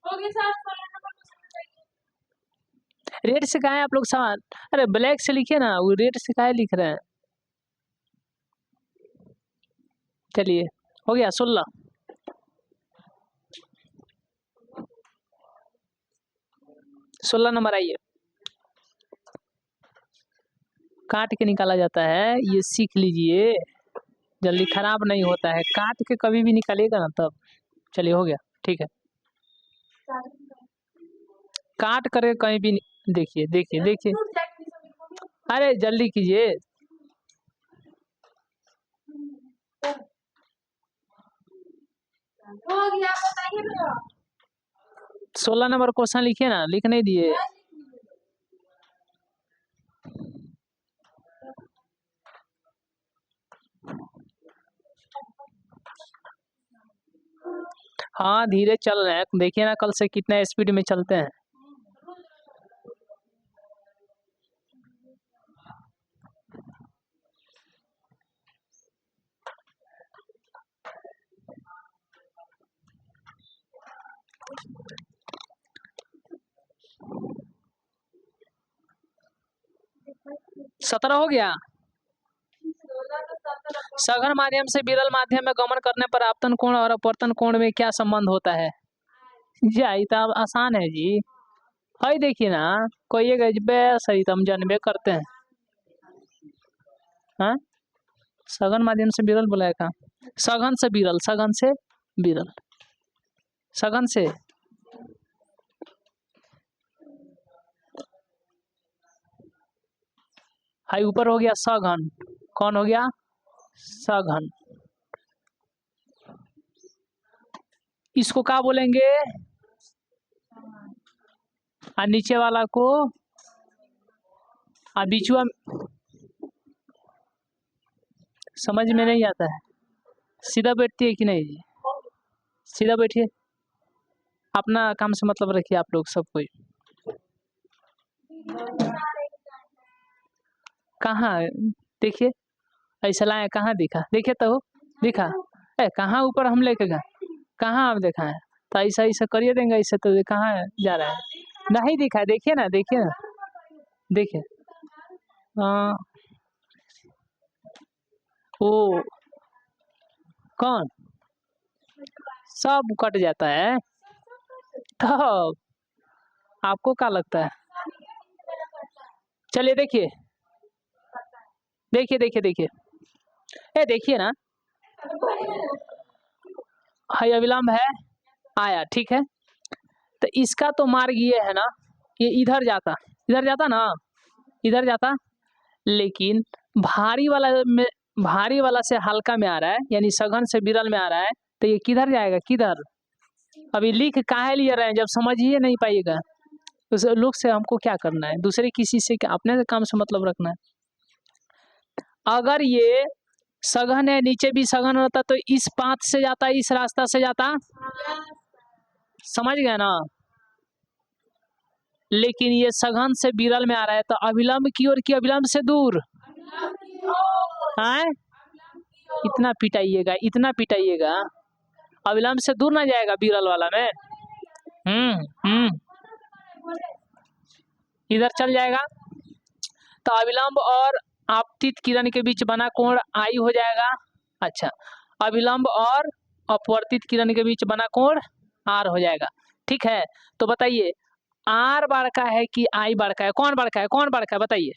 हो गया सर, 16 नंबर क्वेश्चन बताइए। रेड से कहा है आप लोग सवाल? अरे ब्लैक से लिखिए ना, वो रेड से कहा लिख रहे हैं। चलिए हो गया 16। 16 नंबर आइए। काट के निकाला जाता है, ये सीख लीजिए, जल्दी खराब नहीं होता है, काट के कभी भी निकालिएगा ना तब। चलिए हो गया, ठीक है। काट कर कहीं भी देखिए देखिए देखिए, अरे जल्दी कीजिए। हो गया, बताइए भैया। 16 नंबर क्वेश्चन लिखिए ना, लिख नहीं दिए। हाँ धीरे चल रहे हैं, देखिए ना कल से कितना स्पीड में चलते हैं। सत्रह हो गया। सघन माध्यम से विरल माध्यम में गमन करने पर आपतन कोण और अपवर्तन कोण में क्या संबंध होता है? जी तो आसान है जी। हाई देखिए ना, कोई एक अजबे सही तो हम जानबे करते हैं। हाँ सघन माध्यम से विरल बोला है का? सघन से विरल, सघन से विरल, सघन से हाई ऊपर हो गया सघन, कौन हो गया? सघन। इसको क्या बोलेंगे? और नीचे वाला को, और बीचुआ समझ में नहीं आता है। सीधा बैठती है कि नहीं जी? सीधा बैठिए, अपना काम से मतलब रखिए आप लोग सब कोई। कहाँ देखिए, ऐसा लाए कहाँ दिखा? देखिए तो दिखा, कहाँ ऊपर हम लेके गए, कहाँ आप देखा है? तो ऐसा ऐसा करिए देंगे, ऐसे तो कहाँ जा रहा है? नहीं दिखा है, देखिए ना, देखिए ना, देखिए। ओ कौन? सब कट जाता है तब आपको क्या लगता है? चलिए देखिए देखिए देखिए देखिए, देखिए ना, हाई अविलंब है, आया ठीक है। तो इसका तो मार्ग ये है ना, ये इधर जाता, इधर जाता ना, इधर जाता, लेकिन भारी वाला में, भारी वाला से हल्का में आ रहा है, यानी सघन से विरल में आ रहा है, तो ये किधर जाएगा? किधर? अभी लिख काहे लिए रहे हैं जब समझिए नहीं पाइएगा? उस लोग से हमको क्या करना है? दूसरे किसी से क्या, अपने काम से मतलब रखना है। अगर ये सघन है, नीचे भी सघन होता तो इस पाथ से जाता, इस रास्ता से जाता, समझ गए ना? लेकिन ये सघन से विरल में आ रहा है, तो अविलंब की ओर की अविलंब से दूर है। इतना पिटाइएगा, इतना पिटाइएगा, अविलंब से दूर ना जाएगा विरल वाला में। इधर चल जाएगा, तो अविलंब और आपतित किरण के बीच बना कोण आई हो जाएगा। अच्छा, अविलंब और अपवर्तित किरण के बीच बना कोण आर हो जाएगा। ठीक है, तो बताइए आर बड़का है कि आई बड़का है? कौन बड़का है, कौन बड़का है बताइए?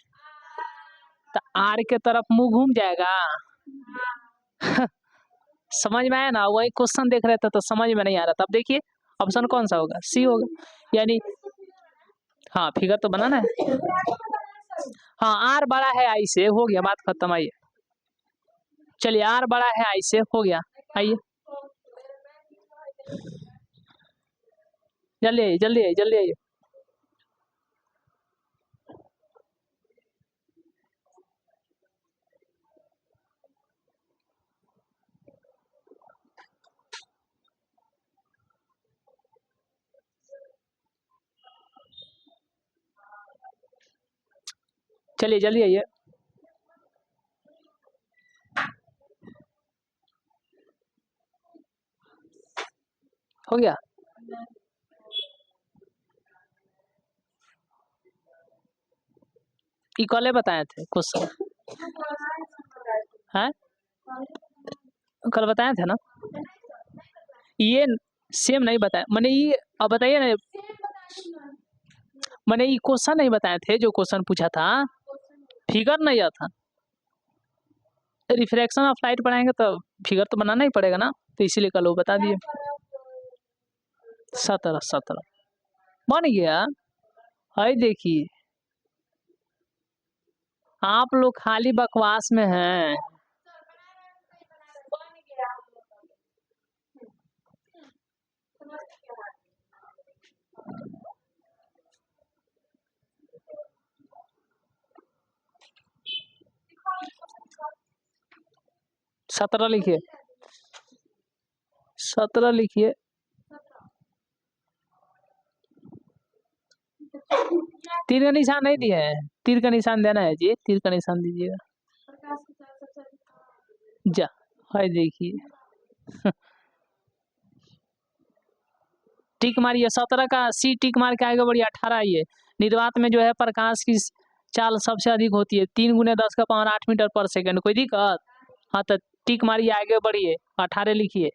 तो आर के तरफ मुंह घूम जाएगा। समझ में आया ना? वही क्वेश्चन देख रहे थे तो समझ में नहीं आ रहा था। अब देखिए ऑप्शन कौन सा होगा? सी होगा, यानी हाँ फिगर तो बनाना है। हाँ आर बड़ा है आई से, हो गया, बात खत्म। आइए चलिए, आर बड़ा है आई से, हो गया। आइए जल्दी आइए, जल्दी आइए, जल्दी आइए। चलिए जल्दी आइए। हो गया। इक्वल बताए थे क्वेश्चन है, कल बताए थे ना। ये सेम नहीं बताया मैंने, ये अब बताइए ना, मैंने ये क्वेश्चन नहीं बताए थे। जो क्वेश्चन पूछा था फिगर नहीं आता था। रिफ्रैक्शन ऑफ लाइट पढ़ाएंगे तो फिगर तो बनाना ही पड़ेगा ना, तो इसीलिए कल वो बता दिए। 17 बन गया। हाय देखिए आप लोग खाली बकवास में हैं। बन गया हम लोग का। समझ गया। 17 लिखिए, 17 लिखिए। तीर का निशान नहीं दिया है, तीर का निशान देना है जी, तीर का निशान दीजिएगा। प्रकाश के साथ सबसे जा हाय देखिए टिक मारिए। 17 का सी टिक मार के आएगा बढ़िया। 18 आइए। निर्वात में जो है प्रकाश की चाल सबसे अधिक होती है, 3 × 10⁸ मीटर पर सेकंड। कोई दिक्कत? हाँ तो टिक मारिए, आगे बढ़िए। 18 लिखिए।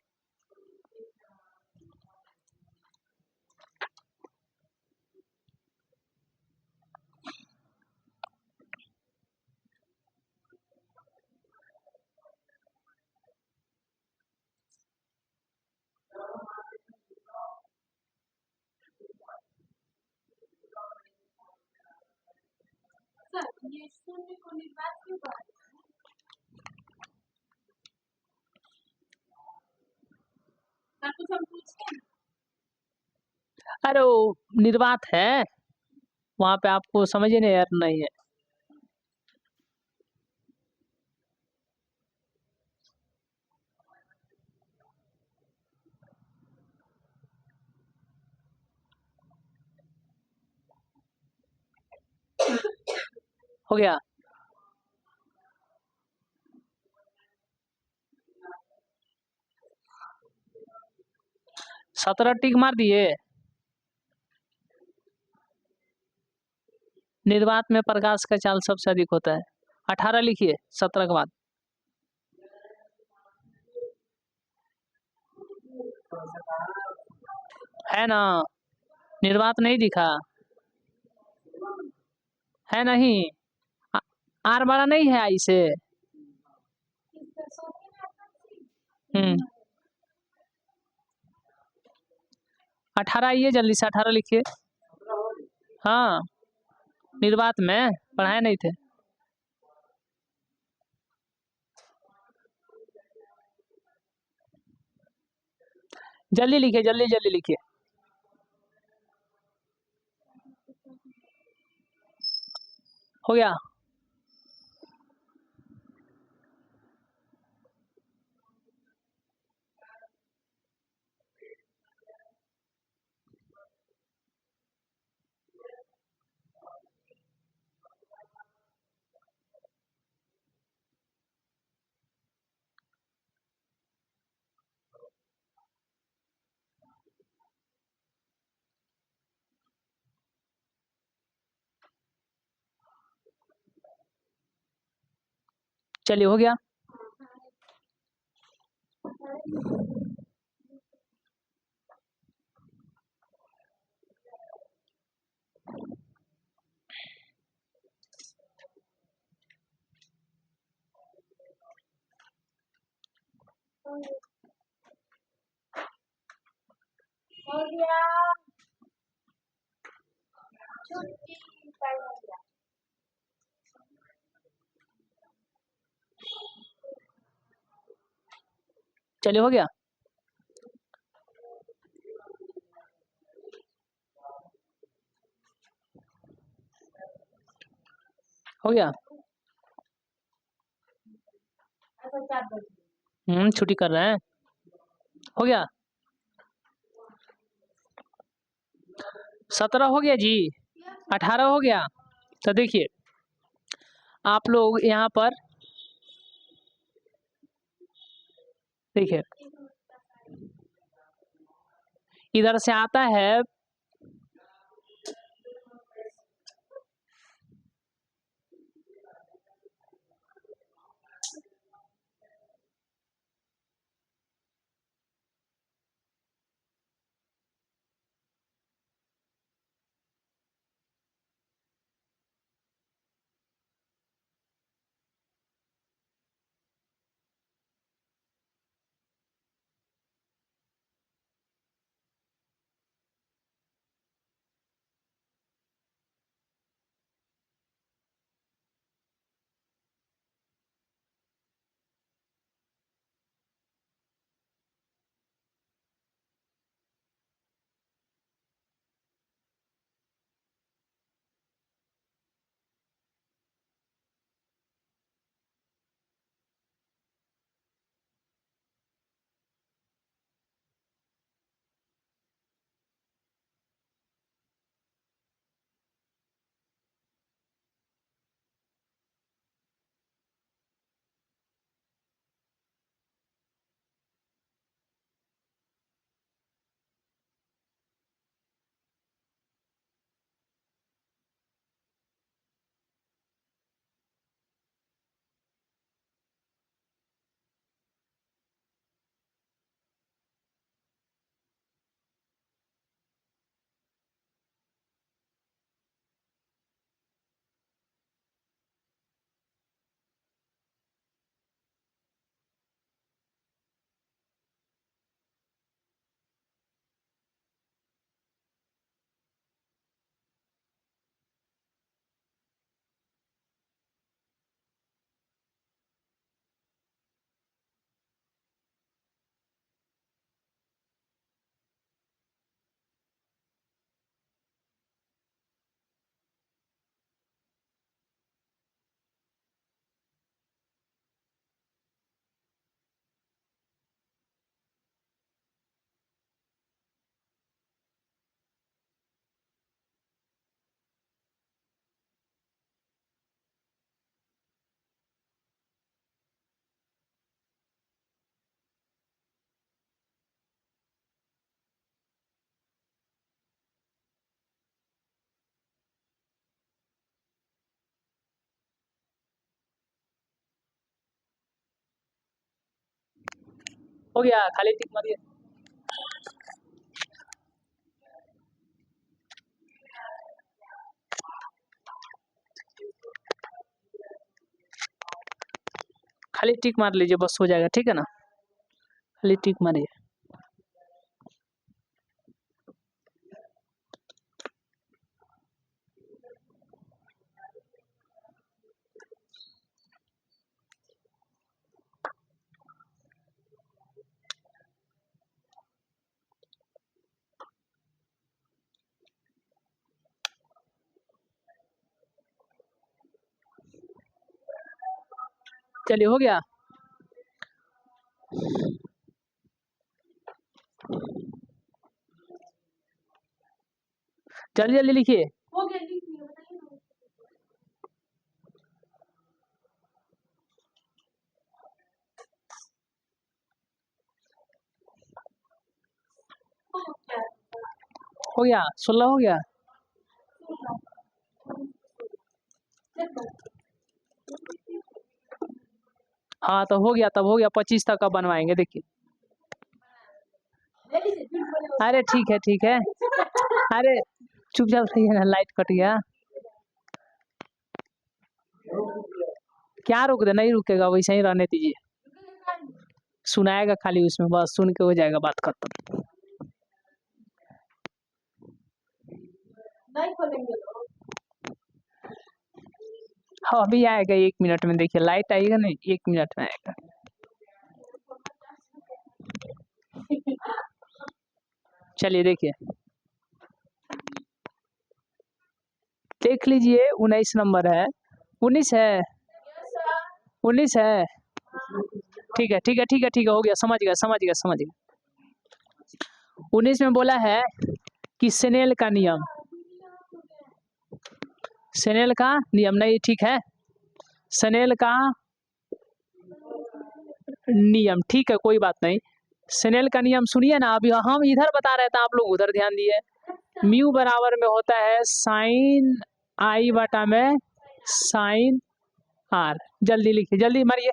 सर ये शून्य को निर्वात क्यों कहते हैं? कुछ हम पूछे? अरे वो निर्वात है, वहां पे आपको समझिए नहीं यार, नहीं है। हो गया। 17 टिक मार दिए। निर्वात में प्रकाश का चाल सबसे अधिक होता है। 18 लिखिए 17 के बाद। है ना, निर्वात नहीं दिखा है, नहीं आर बड़ा नहीं है आई से। 18 आइए जल्दी से, 18 लिखिए। हाँ निर्वात में पढ़ाए नहीं थे। जल्दी लिखिए, जल्दी जल्दी लिखिए। हो गया। चलिए हो गया। हो गया। छुट्टी टाइम हो गया। चलिए हो गया। हो गया। ऐसा 4 बजे। छुट्टी कर रहे हैं। हो गया। 17 हो गया जी। 18 हो गया। तो देखिए आप लोग यहाँ पर देखिए, इधर से आता है हो गया, खाली टिक मारिए। खाली टिक मार लीजिए, बस हो जाएगा, ठीक है ना। खाली टिक मारिए। चलिए, हो गया। जल्दी जल्दी लिखिए। हो गया, लिख लिया, बताइए ना। हो गया। हो गया, 16 हो गया। हाँ तो हो गया, तब हो गया। 25 तक का बनवाएंगे, देखिए। अरे ठीक है, ठीक है। अरे चुपचाप रहिए ना, लाइट कट गया। क्या रुक दे, नहीं रुकेगा, वैसे ही रहने दीजिए। सुनाएगा खाली उसमें, बस सुन के हो जाएगा बात खत्म। नहीं खोलेंगे लोग। हाँ अभी आएगा 1 मिनट में, देखिए लाइट आएगा नहीं, 1 मिनट में आएगा। चलिए देखिए, देख लीजिए 19 नंबर है। 19 है, 19 है। ठीक है, ठीक है, ठीक है, ठीक है, हो गया, समझ गया, समझ गया, समझ गया। 19 में बोला है कि स्नेल का नियम, स्नेल का नियम, नहीं ठीक है। स्नेल का नियम, ठीक है कोई बात नहीं। स्नेल का नियम सुनिए ना, अभी हम इधर बता रहे थे, आप लोग उधर ध्यान दिए। म्यू बराबर में होता है साइन आई बटा में साइन आर। जल्दी लिखिए, जल्दी मारिए।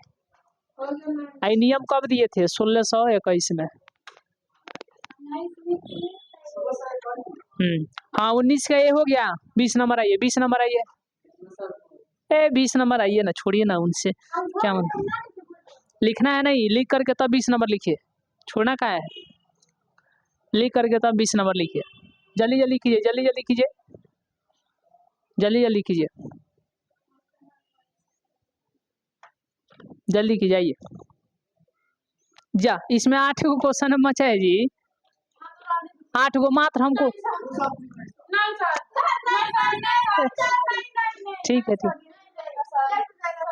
आई नियम कब दिए थे? 1621 में। हाँ 19 का ये हो गया। 20 नंबर आइए, 20 नंबर आइए। 20 नंबर आइए ना, छोड़िए ना उनसे, क्या मतलब लिखना है नहीं, लिख करके तब 20 नंबर लिखिए, छोड़ना क्या है, लिख करके तब 20 नंबर लिखिए। जल्दी जल्दी कीजिए, जल्दी जल्दी कीजिए, जल्दी जल्दी कीजिए, जल्दी की जाइए। जा, इसमें 8 गो क्वेश्चन बचा है जी, 8 गो मात्र हमको। ठीक है ठीक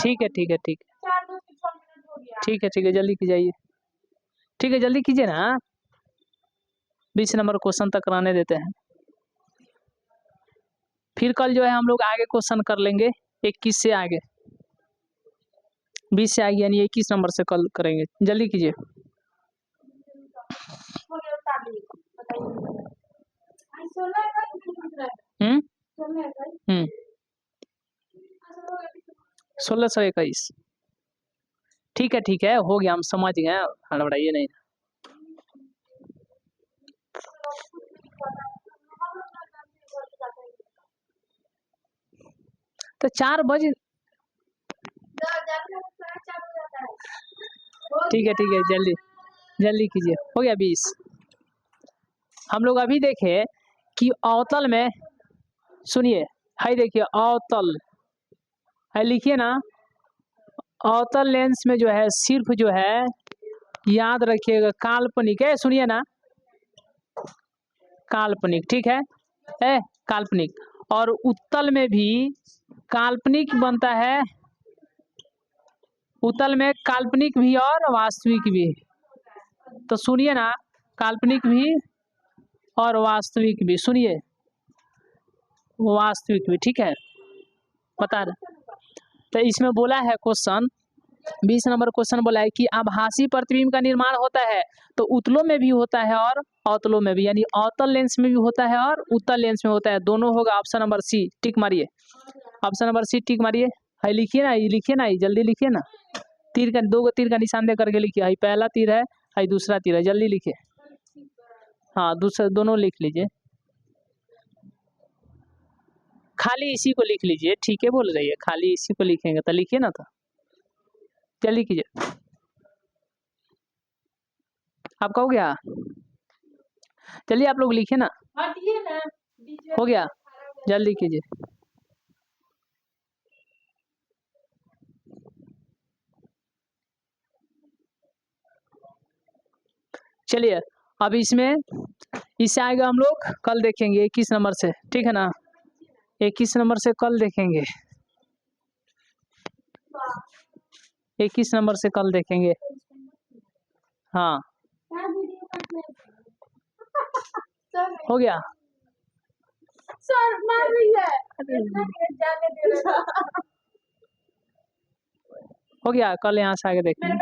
ठीक है ठीक है ठीक ठीक है ठीक है, जल्दी की जाइए, ठीक है जल्दी कीजिए ना, 20 नंबर क्वेश्चन तक रहने देते हैं, फिर कल जो है हम लोग आगे क्वेश्चन कर लेंगे 21 से आगे, 20 से आगे यानी 21 नंबर से कल करेंगे। जल्दी कीजिए। हम्म 1621 ठीक है हो गया, हम समझ गए, हड़बड़ाइए नहीं। तो 4 बजे ठीक है जल्दी जल्दी कीजिए, हो गया 20। हम लोग अभी देखे कि अवतल में, सुनिए, हाई देखिए अवतल है, लिखिए ना, अवतल लेंस में जो है सिर्फ जो है याद रखिएगा काल्पनिक है, सुनिए ना, काल्पनिक, ठीक है काल्पनिक, और उत्तल में भी काल्पनिक बनता है, उत्तल में काल्पनिक भी और वास्तविक भी, तो सुनिए ना, काल्पनिक भी और वास्तविक भी, सुनिए वास्तविक भी, ठीक है बता रहे। तो इसमें बोला है क्वेश्चन 20 नंबर क्वेश्चन बोला है कि आभासी प्रतिबिंब का निर्माण होता है, तो उत्तलों में भी होता है और अवतलों में भी, यानी अवतल लेंस में भी होता है और उत्तल लेंस में होता है, दोनों होगा। ऑप्शन नंबर सी टिक मारिए, ऑप्शन नंबर सी टिक मारिए। है लिखिए ना, ये लिखिए ना, ये जल्दी लिखिए ना, तीर का 2 तीर का निशान दे करके लिखिए, है पहला तीर है दूसरा तीर है, जल्दी लिखिए। हाँ दूसरा दोनों लिख लीजिए, खाली इसी को लिख लीजिए, ठीक है बोल रही है, खाली इसी को लिखेंगे तो लिखिए ना, तो जल्दी कीजिए। आपका हो गया, चलिए आप लोग लिखिए ना, हो गया, जल्दी कीजिए। चलिए अब इसमें इससे आएगा हम लोग कल देखेंगे 21 नंबर से, ठीक है ना, 21 नंबर से कल देखेंगे, 21 नंबर से कल देखेंगे। हाँ हो गया सर मार रही है, हो गया, कल यहाँ से आगे देखेंगे।